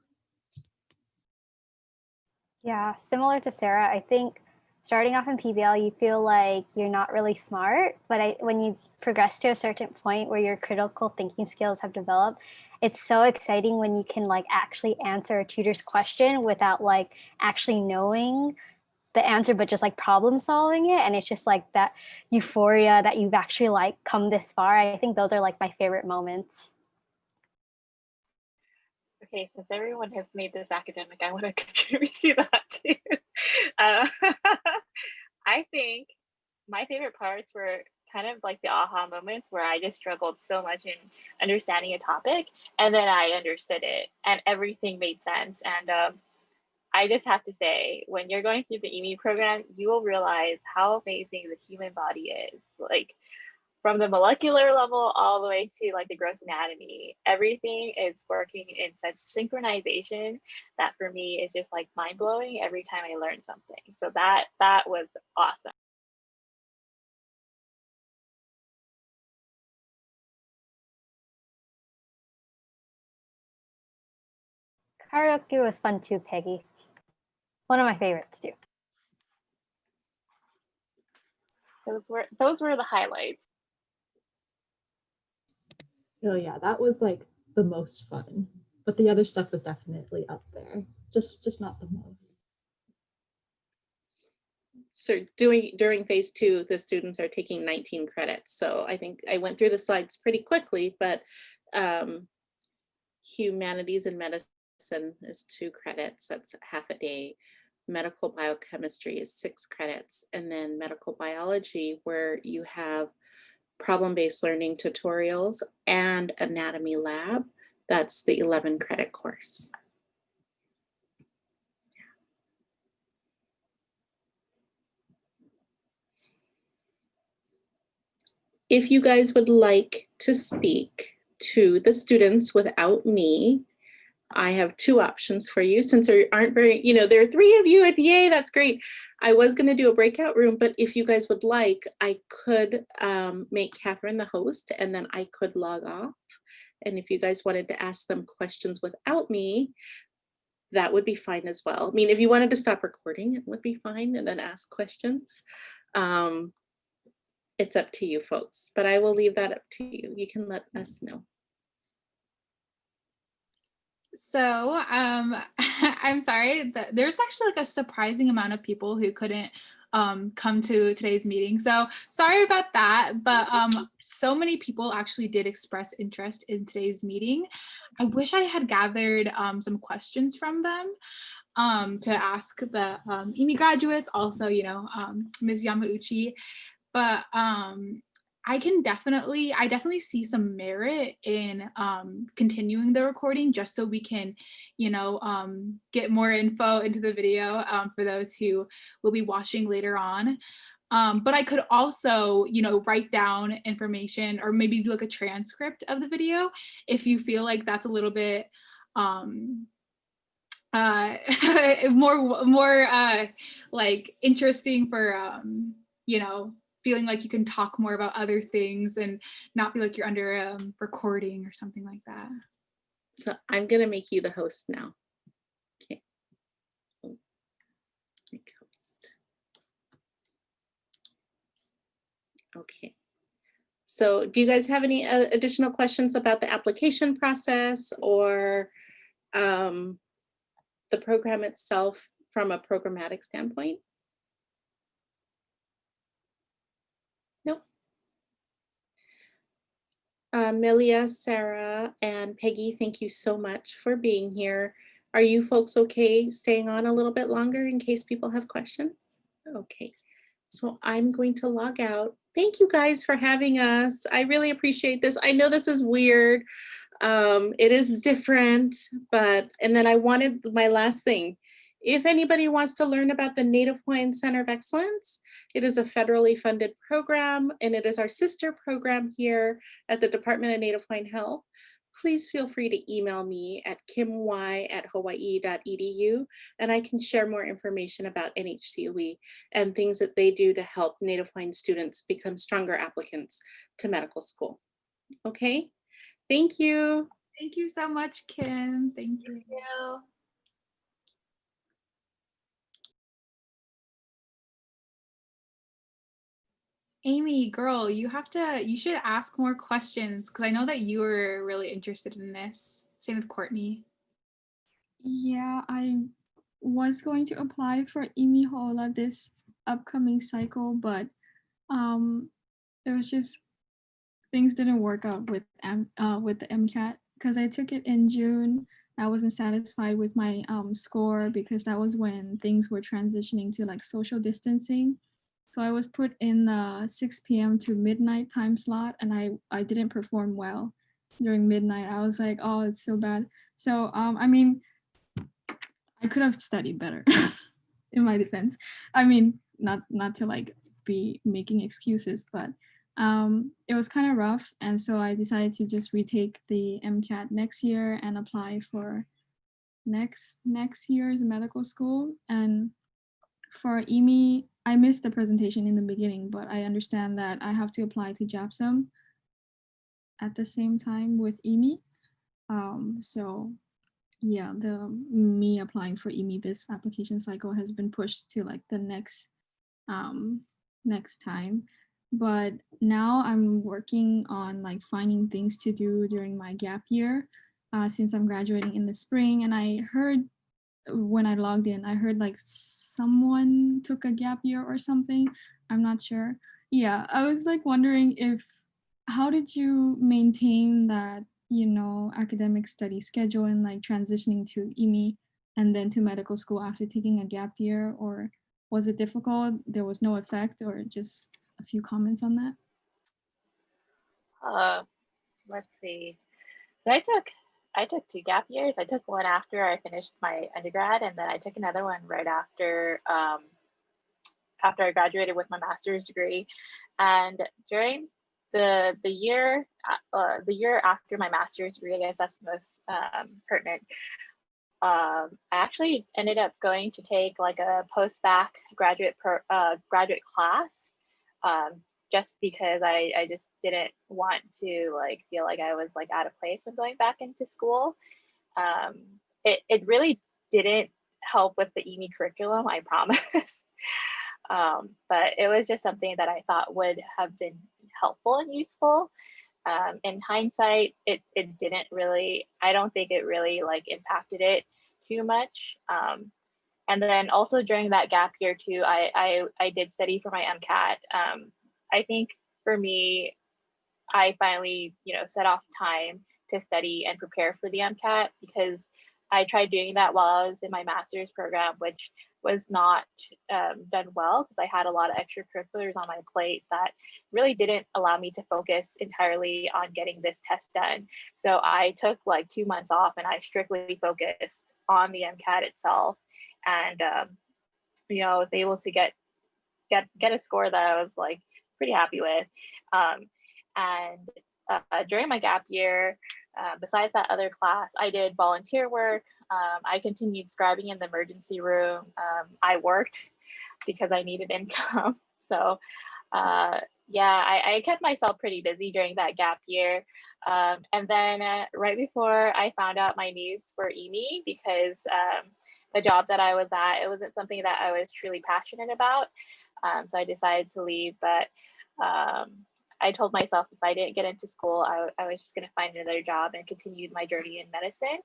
Yeah, similar to Sarah, I think starting off in PBL, you feel like you're not really smart, but when you progress to a certain point where your critical thinking skills have developed, it's so exciting when you can like actually answer a tutor's question without like actually knowing the answer, but just like problem solving it. And it's just like that euphoria that you've actually like come this far. I think those are like my favorite moments. Okay, since everyone has made this academic, I want to contribute to that too. I think my favorite parts were kind of like the aha moments where I just struggled so much in understanding a topic, and then I understood it and everything made sense. And I just have to say, when you're going through the Imi program, you will realize how amazing the human body is. Like from the molecular level all the way to like the gross anatomy, everything is working in such synchronization that for me is just like mind blowing every time I learn something. So that was awesome. Karaoke was fun too, Peggy. One of my favorites too. Those were the highlights. Oh yeah, that was like the most fun, but the other stuff was definitely up there, just not the most. So during phase 2, the students are taking 19 credits. So I think I went through the slides pretty quickly, but humanities and medicine is 2 credits. That's half a day. Medical biochemistry is 6 credits. And then medical biology, where you have problem-based learning tutorials and anatomy lab, that's the 11 credit course. if you guys would like to speak to the students without me, I have two options for you. Since there aren't very, there are three of you, and yay, that's great. I was going to do a breakout room, but if you guys would like, I could make Catherine the host, and then I could log off. And if you guys wanted to ask them questions without me, that would be fine as well. I mean, if you wanted to stop recording, it would be fine, and then ask questions. It's up to you folks, but I will leave that up to you. You can let us know. So I'm sorry that there's actually like a surprising amount of people who couldn't come to today's meeting. So sorry about that, but so many people actually did express interest in today's meeting. I wish I had gathered some questions from them to ask the Imi graduates, also, Ms. Yamauchi, but I definitely see some merit in continuing the recording just so we can, get more info into the video for those who will be watching later on. But I could also, write down information or maybe do like a transcript of the video if you feel like that's a little bit more like interesting for feeling like you can talk more about other things and not feel like you're under recording or something like that. So I'm gonna make you the host now. Okay. Make host. Okay. So do you guys have any additional questions about the application process or the program itself from a programmatic standpoint? Nope. Milia, Sarah, and Peggy, thank you so much for being here. Are you folks okay staying on a little bit longer in case people have questions? Okay, so I'm going to log out. Thank you guys for having us. I really appreciate this. I know this is weird. It is different, and then I wanted my last thing. If anybody wants to learn about the Native Hawaiian Center of Excellence, it is a federally funded program, and it is our sister program here at the Department of Native Hawaiian Health. Please feel free to email me at kimy@hawaii.edu, and I can share more information about NHCOE and things that they do to help Native Hawaiian students become stronger applicants to medical school. Okay? Thank you. Thank you so much, Kim. Thank you. Amy, girl, you should ask more questions because I know that you were really interested in this. Same with Courtney. Yeah, I was going to apply for Imi Ho'ōla this upcoming cycle, but it was just things didn't work out with the MCAT because I took it in June. I wasn't satisfied with my score because that was when things were transitioning to like social distancing. So I was put in the 6 p.m. to midnight time slot, and I didn't perform well during midnight. I was like, oh, it's so bad. So I mean, I could have studied better in my defense. I mean, not to like be making excuses, but it was kind of rough. And so I decided to just retake the MCAT next year and apply for next year's medical school. And for Imi, I missed the presentation in the beginning, but I understand that I have to apply to JABSOM at the same time with Imi. So yeah, me applying for Imi this application cycle has been pushed to like the next time. But now I'm working on like finding things to do during my gap year since I'm graduating in the spring. And I heard when I logged in, I heard like someone took a gap year or something. I'm not sure. Yeah, I was like wondering how did you maintain that, academic study schedule and like transitioning to Imi and then to medical school after taking a gap year, or was it difficult? There was no effect, or just a few comments on that? Let's see. So I took 2 gap years. I took one after I finished my undergrad, and then I took another one right after I graduated with my master's degree. And during the year after my master's degree, I guess that's the most pertinent. I actually ended up going to take like a post-bac graduate class, just because I just didn't want to like feel like I was like out of place when going back into school. It really didn't help with the Imi curriculum, I promise. But it was just something that I thought would have been helpful and useful. In hindsight, it didn't really, I don't think it really like impacted it too much. And then also during that gap year too, I did study for my MCAT. I think for me, I finally, set off time to study and prepare for the MCAT, because I tried doing that while I was in my master's program, which was not done well, because I had a lot of extracurriculars on my plate that really didn't allow me to focus entirely on getting this test done. So I took like 2 months off and I strictly focused on the MCAT itself. And, I was able to get a score that I was like pretty happy with. And during my gap year, besides that other class, I did volunteer work. I continued scribing in the emergency room. I worked because I needed income. So I kept myself pretty busy during that gap year. And then right before I found out my news for Imi, because the job that I was at, it wasn't something that I was truly passionate about. So I decided to leave, but I told myself if I didn't get into school, I was just going to find another job and continue my journey in medicine.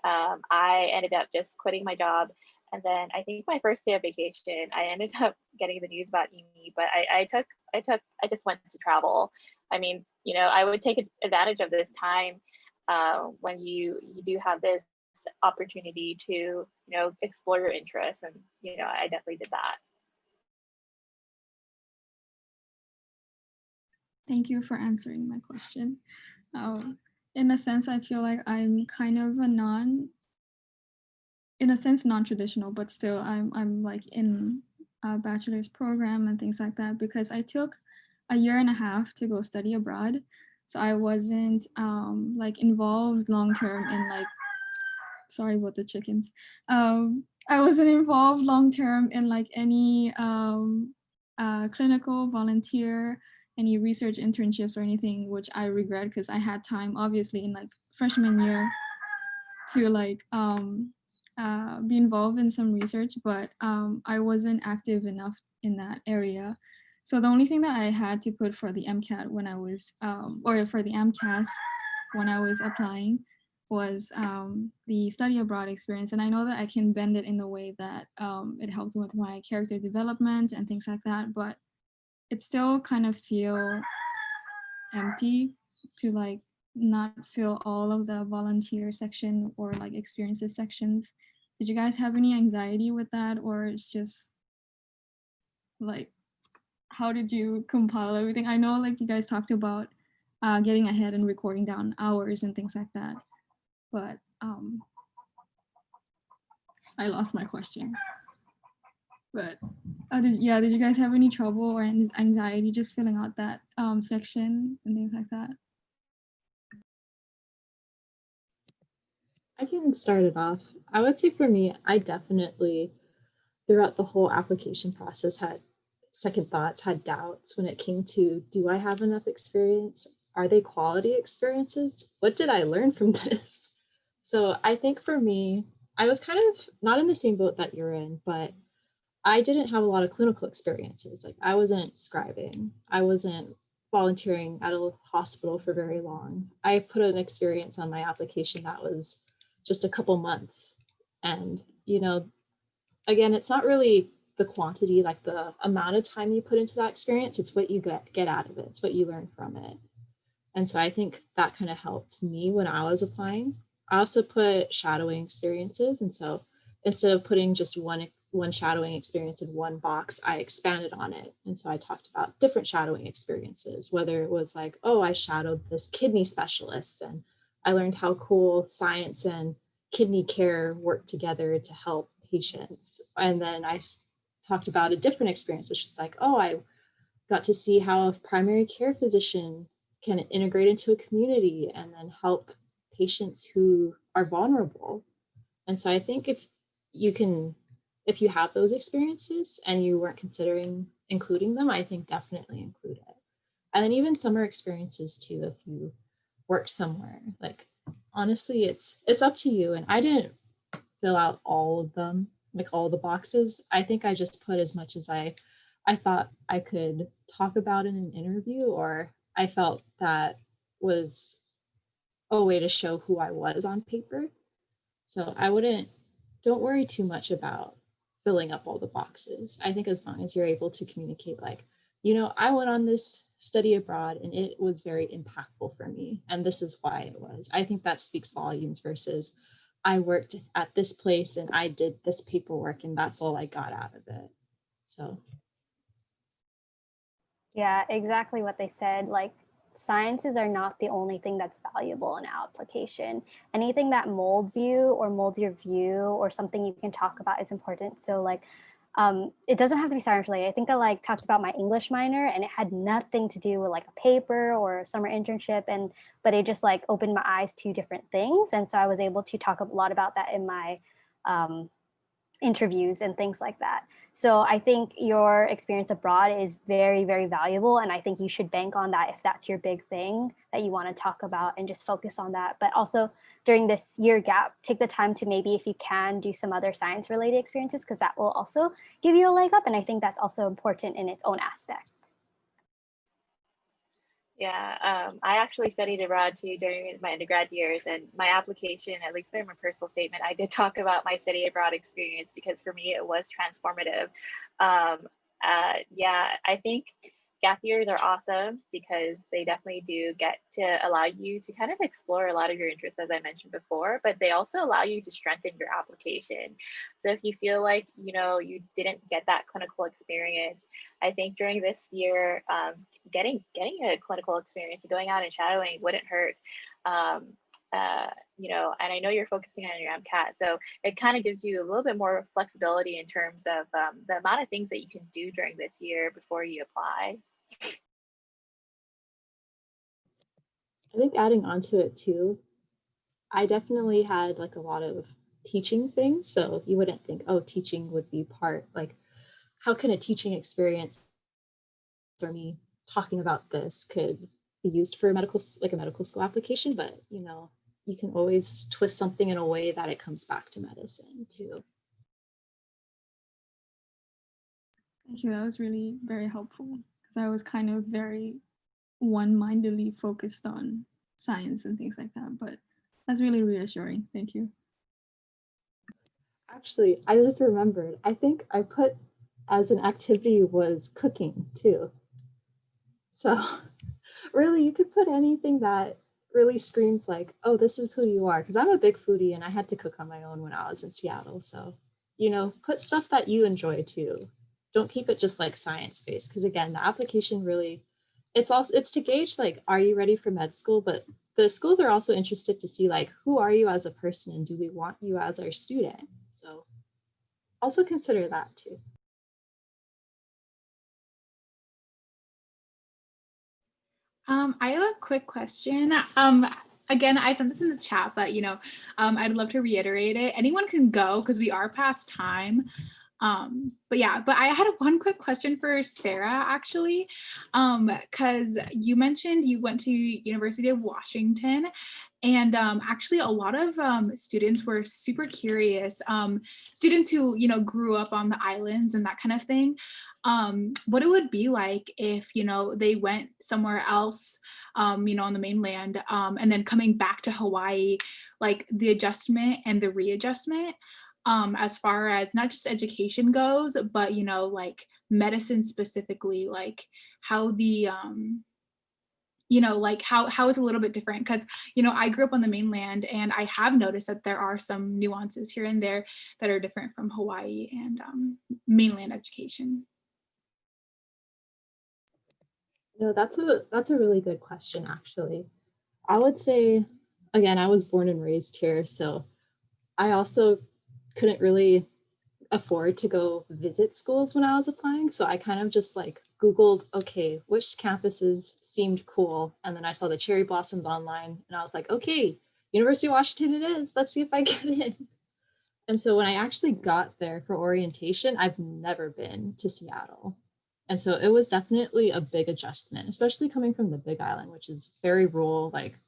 I ended up just quitting my job. And then I think my first day of vacation, I ended up getting the news about Imi, but I just went to travel. I mean, I would take advantage of this time when you do have this opportunity to, explore your interests. And, I definitely did that. Thank you for answering my question. In a sense, I feel like I'm kind of non-traditional, but still I'm like in a bachelor's program and things like that, because I took a year and a half to go study abroad. So I wasn't like involved long-term in like, sorry about the chickens. I wasn't involved long-term in like any clinical volunteer, any research internships or anything, which I regret, because I had time obviously in like freshman year to like be involved in some research, but I wasn't active enough in that area. So the only thing that I had to put for the MCAT when I was, or for the AMCAS when I was applying, was the study abroad experience. And I know that I can bend it in the way that it helped with my character development and things like that, but it still kind of feel empty to like not fill all of the volunteer section or like experiences sections. Did you guys have any anxiety with that, or it's just like, how did you compile everything? I know like you guys talked about getting ahead and recording down hours and things like that, but I lost my question. But did you guys have any trouble or anxiety just filling out that section and things like that? I can start it off. I would say for me, I definitely, throughout the whole application process, had second thoughts, had doubts when it came to, do I have enough experience? Are they quality experiences? What did I learn from this? So I think for me, I was kind of not in the same boat that you're in, but I didn't have a lot of clinical experiences. Like I wasn't scribing, I wasn't volunteering at a hospital for very long. I put an experience on my application that was just a couple months. And, again, it's not really the quantity, like the amount of time you put into that experience, it's what you get out of it. It's what you learn from it. And so I think that kind of helped me when I was applying. I also put shadowing experiences. And so instead of putting just one shadowing experience in one box, I expanded on it. And so I talked about different shadowing experiences, whether it was like, oh, I shadowed this kidney specialist and I learned how cool science and kidney care work together to help patients. And then I talked about a different experience, which is like, oh, I got to see how a primary care physician can integrate into a community and then help patients who are vulnerable. And so I think if you have those experiences and you weren't considering including them, I think definitely include it. And then even summer experiences too, if you work somewhere, like honestly, it's up to you. And I didn't fill out all of them, like all the boxes. I think I just put as much as I thought I could talk about in an interview, or I felt that was a way to show who I was on paper. So don't worry too much about filling up all the boxes. I think as long as you're able to communicate, like, I went on this study abroad and it was very impactful for me, and this is why it was. I think that speaks volumes versus I worked at this place and I did this paperwork and that's all I got out of it. So. Yeah, exactly what they said. Like, sciences are not the only thing that's valuable in our application. Anything that molds you or molds your view or something you can talk about is important. So like, it doesn't have to be science related. I think I talked about my English minor and it had nothing to do with like a paper or a summer internship, but it just like opened my eyes to different things. And so I was able to talk a lot about that in my interviews and things like that. So I think your experience abroad is very, very valuable. And I think you should bank on that if that's your big thing that you want to talk about, and just focus on that. But also during this year gap, take the time to maybe, if you can, do some other science related experiences, because that will also give you a leg up. And I think that's also important in its own aspect. Yeah, I actually studied abroad too during my undergrad years, and my application, at least in my personal statement, I did talk about my study abroad experience because for me it was transformative. Yeah, I think gap years are awesome because they definitely do get to allow you to kind of explore a lot of your interests, as I mentioned before, but they also allow you to strengthen your application. So if you feel like, you didn't get that clinical experience, I think during this year, getting a clinical experience, going out and shadowing wouldn't hurt. And I know you're focusing on your MCAT, so it kind of gives you a little bit more flexibility in terms of the amount of things that you can do during this year before you apply. I think adding on to it too, I definitely had like a lot of teaching things. So you wouldn't think, oh, teaching would be part, like, how can a teaching experience for me talking about this could be used for a medical school application? But, you can always twist something in a way that it comes back to medicine too. Thank you. That was really very helpful because I was kind of very one-mindedly focused on science and things like that. But that's really reassuring. Thank you. Actually, I just remembered, I think I put as an activity was cooking too. So really, you could put anything that really screams like, oh, this is who you are. Because I'm a big foodie and I had to cook on my own when I was in Seattle. So, put stuff that you enjoy too. Don't keep it just like science-based. Because again, the application really, it's to gauge like, are you ready for med school? But the schools are also interested to see like, who are you as a person and do we want you as our student? So also consider that too. I have a quick question. Again, I sent this in the chat, but I'd love to reiterate it. Anyone can go because we are past time. But I had one quick question for Sarah, actually, because you mentioned you went to University of Washington, and actually a lot of students were super curious, students who grew up on the islands and that kind of thing, what it would be like if they went somewhere else, on the mainland, and then coming back to Hawaii, like the adjustment and the readjustment, as far as not just education goes, but like medicine specifically, like how the like how is a little bit different, because I grew up on the mainland and I have noticed that there are some nuances here and there that are different from Hawaii and mainland education. That's a really good question, actually. I would say, again, I was born and raised here, so I also couldn't really afford to go visit schools when I was applying. So I kind of just like Googled, okay, which campuses seemed cool. And then I saw the cherry blossoms online and I was like, okay, University of Washington it is. Let's see if I get in. And so when I actually got there for orientation, I've never been to Seattle. And so it was definitely a big adjustment, especially coming from the Big Island, which is very rural. Like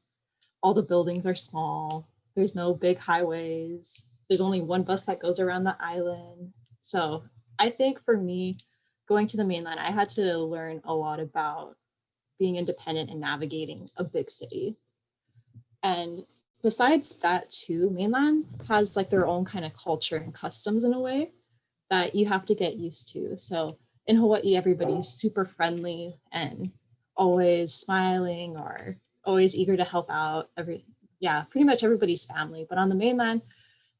all the buildings are small. There's no big highways. There's only one bus that goes around the island. So I think for me, going to the mainland, I had to learn a lot about being independent and navigating a big city. And besides that too, mainland has like their own kind of culture and customs in a way that you have to get used to. So in Hawaii, everybody's super friendly and always smiling or always eager to help out. Pretty much everybody's family. But on the mainland,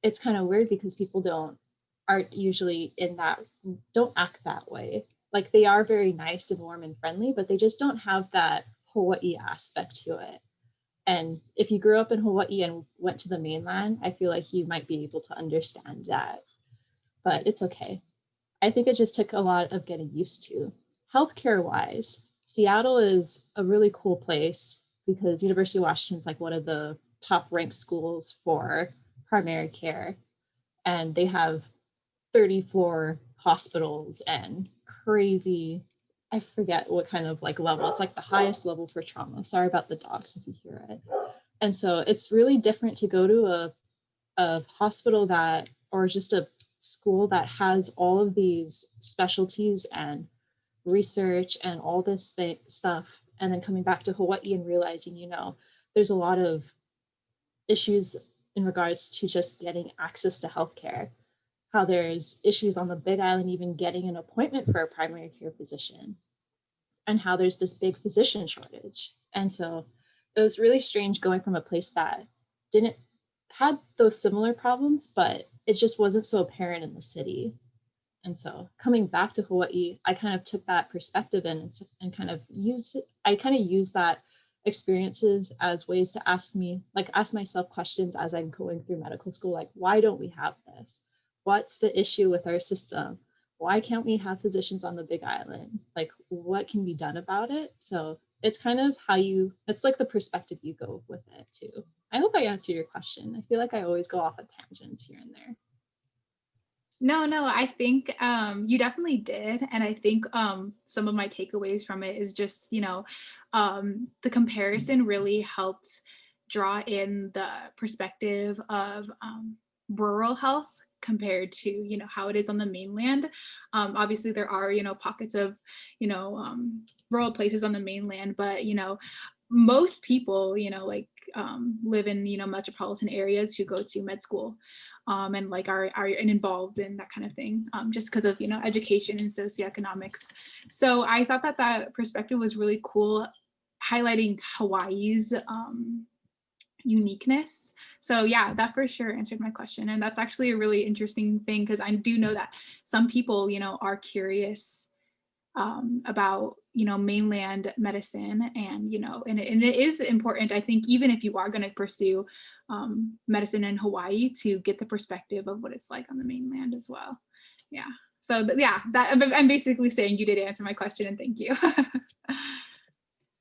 it's kind of weird because people aren't usually don't act that way. Like they are very nice and warm and friendly, but they just don't have that Hawaii aspect to it. And if you grew up in Hawaii and went to the mainland, I feel like you might be able to understand that, but it's okay. I think it just took a lot of getting used to. Healthcare wise, Seattle is a really cool place because University of Washington is like one of the top ranked schools for primary care. And they have 30-floor hospitals and crazy, I forget what kind of like level. It's like the highest level for trauma. Sorry about the dogs if you hear it. And so it's really different to go to a hospital or just a school that has all of these specialties and research and all this stuff, and then coming back to Hawaii and realizing, there's a lot of issues in regards to just getting access to healthcare, how there's issues on the Big Island even getting an appointment for a primary care physician, and how there's this big physician shortage. And so it was really strange going from a place that had those similar problems, but it just wasn't so apparent in the city. And so coming back to Hawaii, I kind of took that perspective and kind of used that experiences as ways to ask myself questions as I'm going through medical school, like, why don't we have this? What's the issue with our system? Why can't we have physicians on the Big Island? Like, what can be done about it? So it's kind of it's like the perspective you go with it too. I hope I answered your question. I feel like I always go off at tangents here and there. No, I think you definitely did. And I think some of my takeaways from it is just, the comparison really helped draw in the perspective of rural health compared to, how it is on the mainland. Obviously, there are, pockets of, rural places on the mainland, but, most people, live in, metropolitan areas who go to med school. And like are involved in that kind of thing, just because of education and socioeconomics. So I thought that perspective was really cool, highlighting Hawaii's uniqueness. So yeah, that for sure answered my question, and that's actually a really interesting thing because I do know that some people are curious about mainland medicine, and and it is important, I think, even if you are going to pursue medicine in Hawaii, to get the perspective of what it's like on the mainland as well. Yeah, so yeah, that I'm basically saying you did answer my question, and thank you.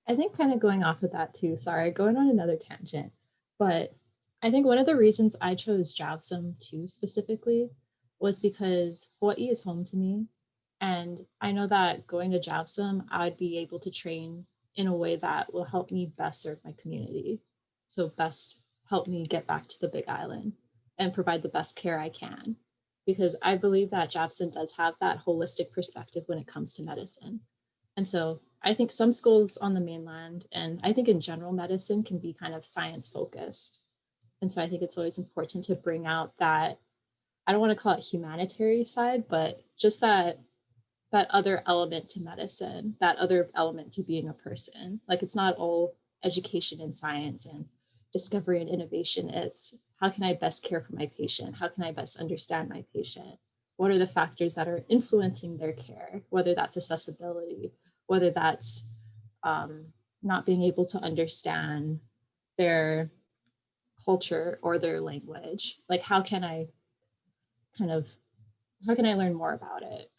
I think kind of going off of that too, sorry, going on another tangent, but I think one of the reasons I chose JABSOM too specifically was because Hawaii is home to me. And I know that going to JABSOM, I'd be able to train in a way that will help me best serve my community. So best help me get back to the Big Island and provide the best care I can. Because I believe that JABSOM does have that holistic perspective when it comes to medicine. And so I think some schools on the mainland, and I think in general medicine, can be kind of science focused. And so I think it's always important to bring out that, I don't want to call it humanitarian side, but just that other element to medicine, that other element to being a person. Like, it's not all education and science and discovery and innovation. It's how can I best care for my patient? How can I best understand my patient? What are the factors that are influencing their care? Whether that's accessibility, whether that's not being able to understand their culture or their language. Like, how can I kind of how can I learn more about it?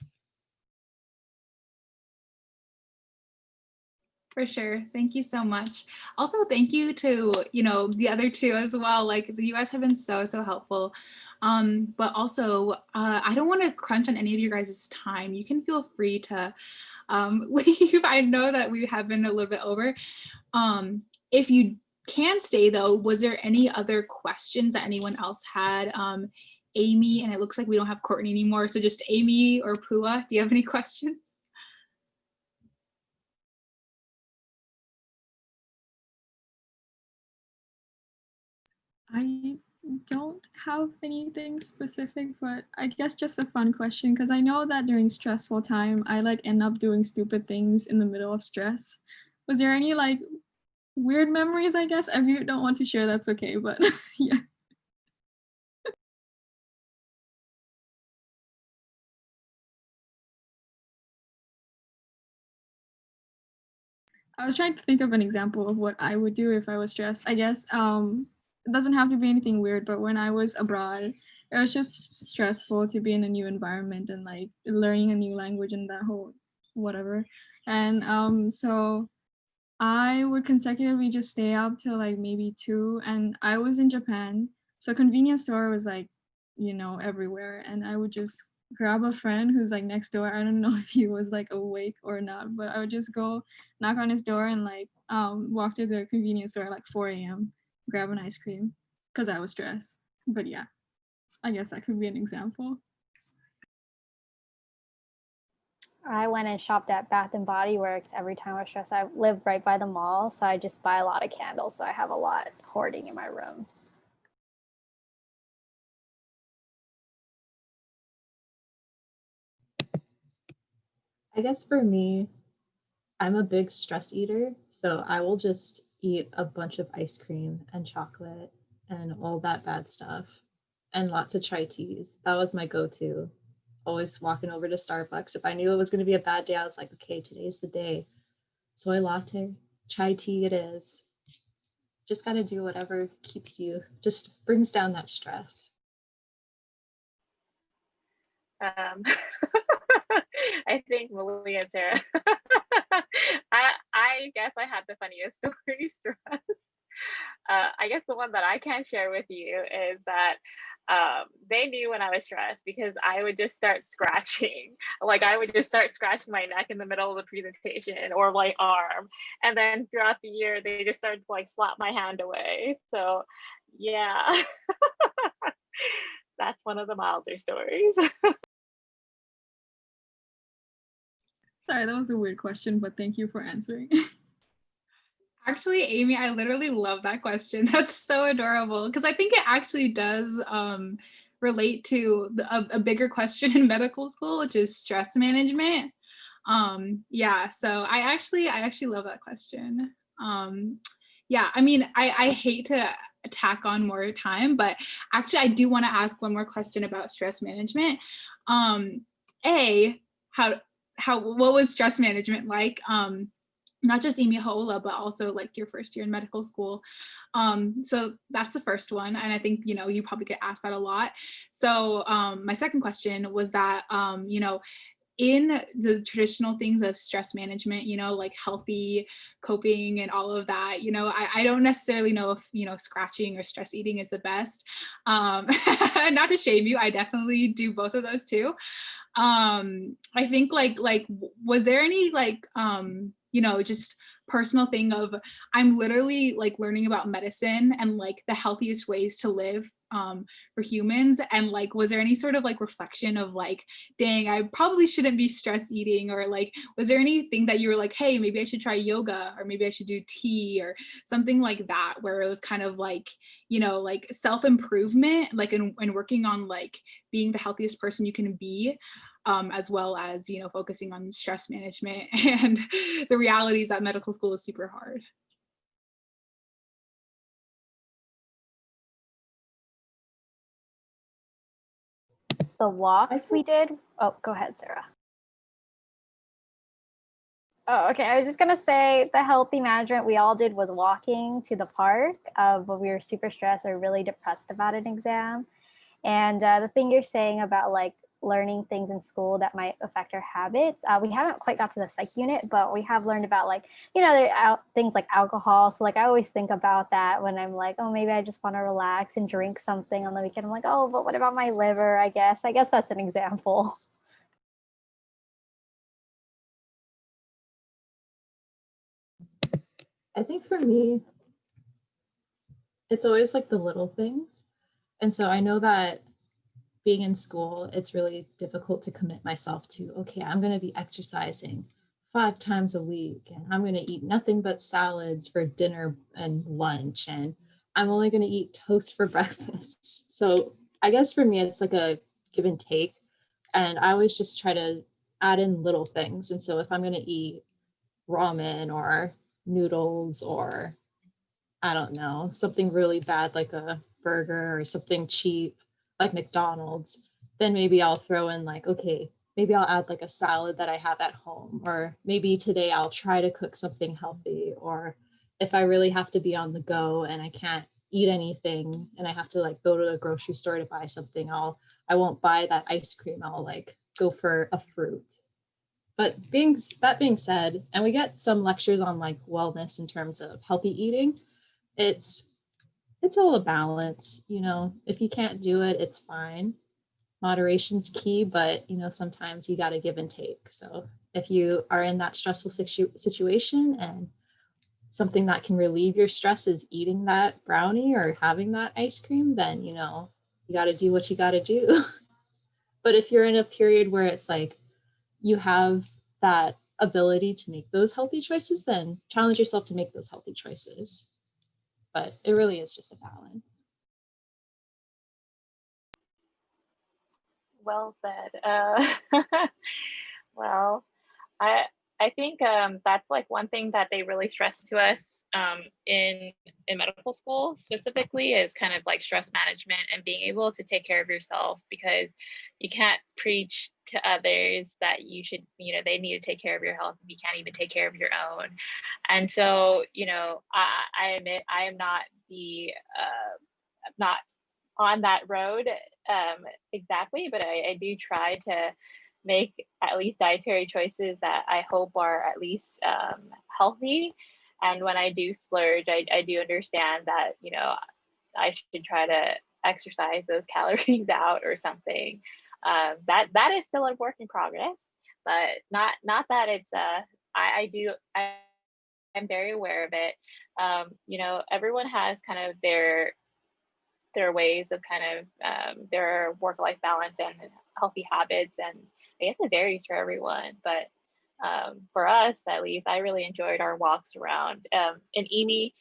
For sure. Thank you so much. Also, thank you to, the other two as well. Like you guys have been so, so helpful. But also, I don't want to crunch on any of you guys' time. You can feel free to leave. I know that we have been a little bit over. If you can stay though, was there any other questions that anyone else had? Amy, and it looks like we don't have Courtney anymore. So just Amy or Pua, do you have any questions? I don't have anything specific, but I guess just a fun question, because I know that during stressful time, I like end up doing stupid things in the middle of stress. Was there any like weird memories, I guess? If you don't want to share, that's okay, but yeah. I was trying to think of an example of what I would do if I was stressed. I guess it doesn't have to be anything weird, but when I was abroad, it was just stressful to be in a new environment and like learning a new language and that whole whatever. And so I would consecutively just stay up till like maybe 2, and I was in Japan, so convenience store was like, everywhere, and I would just grab a friend who's like next door. I don't know if he was like awake or not, but I would just go knock on his door and like walk to the convenience store at like 4 a.m., grab an ice cream because I was stressed. But yeah, I guess that could be an example. I went and shopped at Bath and Body Works every time I was stressed. I live right by the mall, so I just buy a lot of candles. So I have a lot hoarding in my room. I guess for me, I'm a big stress eater, so I will just eat a bunch of ice cream and chocolate and all that bad stuff and lots of chai teas. That was my go-to. Always walking over to Starbucks. If I knew it was going to be a bad day, I was like, okay, today's the day. Soy latte, chai tea it is. Just got to do whatever just brings down that stress. I think Malia and Sarah. I guess I had the funniest stories for us. I guess the one that I can share with you is that they knew when I was stressed because I would just start scratching. Like I would just start scratching my neck in the middle of the presentation or my arm. And then throughout the year, they just started to like slap my hand away. So yeah, that's one of the milder stories. Sorry, that was a weird question, but thank you for answering. Actually, Amy, I literally love that question. That's so adorable because I think it actually does relate to a bigger question in medical school, which is stress management. Yeah, so I actually love that question. Yeah, I mean, I hate to tack on more time, but actually I do want to ask one more question about stress management. What was stress management like? Not just Imi Ho'ōla, but also like your first year in medical school. So that's the first one. And I think, you probably get asked that a lot. So my second question was that, in the traditional things of stress management, like healthy coping and all of that, I don't necessarily know if, scratching or stress eating is the best. Not to shame you, I definitely do both of those too. I think like was there any like just personal thing of I'm literally like learning about medicine and like the healthiest ways to live for humans, and like was there any sort of like reflection of like, dang, I probably shouldn't be stress eating, or like was there anything that you were like, hey, maybe I should try yoga, or maybe I should do tea or something like that, where it was kind of like, like self-improvement, like in working on like being the healthiest person you can be, as well as, focusing on stress management and the realities that medical school is super hard. The walks we did. Oh, go ahead, Sarah. Oh, okay. I was just gonna say the healthy management we all did was walking to the park when we were super stressed or really depressed about an exam. And the thing you're saying about like learning things in school that might affect our habits. We haven't quite got to the psych unit, but we have learned about like, things like alcohol. So like I always think about that when I'm like, oh, maybe I just want to relax and drink something on the weekend. I'm like, oh, but what about my liver? I guess that's an example. I think for me, it's always like the little things. And so I know that being in school, it's really difficult to commit myself to, okay, I'm going to be exercising 5 times a week and I'm going to eat nothing but salads for dinner and lunch. And I'm only going to eat toast for breakfast. So I guess for me, it's like a give and take. And I always just try to add in little things. And so if I'm going to eat ramen or noodles or I don't know, something really bad like a burger or something cheap like McDonald's, then maybe I'll throw in like, okay, maybe I'll add like a salad that I have at home, or maybe today I'll try to cook something healthy. Or if I really have to be on the go and I can't eat anything and I have to like go to a grocery store to buy something, I won't buy that ice cream. I'll like go for a fruit. But that being said, and we get some lectures on like wellness in terms of healthy eating, it's all a balance. If you can't do it, it's fine. Moderation's key, but sometimes you got to give and take. So if you are in that stressful situation and something that can relieve your stress is eating that brownie or having that ice cream, then you got to do what you got to do. But if you're in a period where it's like you have that ability to make those healthy choices, then challenge yourself to make those healthy choices. But it really is just a balance. Well said. Well, I I think that's like one thing that they really stress to us in medical school specifically is kind of like stress management and being able to take care of yourself, because you can't preach to others that you should, they need to take care of your health if you can't even take care of your own. And so, I admit I am not not on that road exactly, but I do try to make at least dietary choices that I hope are at least healthy. And when I do splurge, I do understand that, I should try to exercise those calories out or something. That is still a work in progress, but not that it's I'm very aware of it. Everyone has kind of their ways of kind of their work-life balance and healthy habits, and I guess it varies for everyone. But for us, at least, I really enjoyed our walks around. In Imi,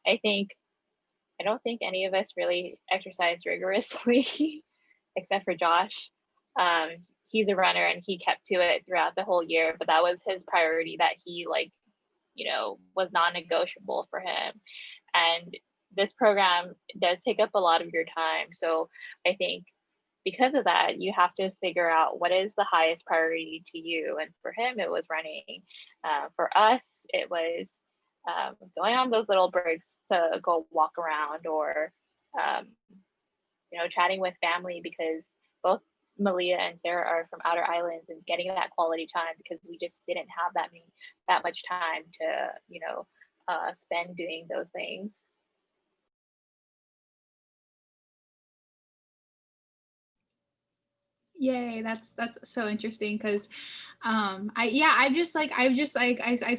I don't think any of us really exercised rigorously, except for Josh. Um, he's a runner and he kept to it throughout the whole year, but that was his priority that he was non-negotiable for him. And this program does take up a lot of your time. So I think because of that, you have to figure out what is the highest priority to you. And for him, it was running. For us, it was going on those little breaks to go walk around, or chatting with family, because both Malia and Sarah are from outer islands, and getting that quality time, because we just didn't have that much time to spend doing those things. Yay, that's so interesting, because I've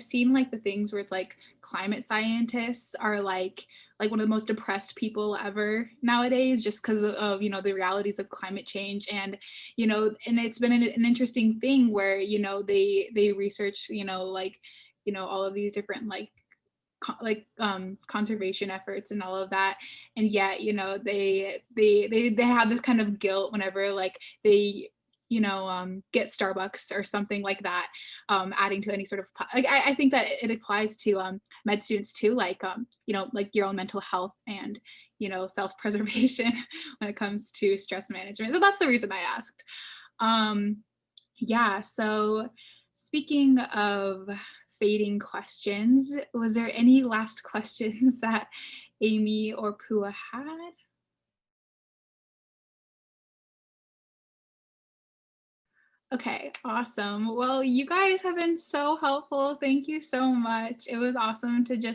seen like the things where it's like climate scientists are like one of the most depressed people ever nowadays, just because of the realities of climate change. And and it's been an interesting thing where they research all of these different conservation efforts and all of that, and yet they have this kind of guilt whenever like they get Starbucks or something like that, adding to any sort of I think that it applies to med students too, like like your own mental health and self-preservation when it comes to stress management. So that's the reason I asked. Yeah, so speaking of fading questions, was there any last questions that Amy or Pua had? Okay, awesome. Well, you guys have been so helpful. Thank you so much. It was awesome to just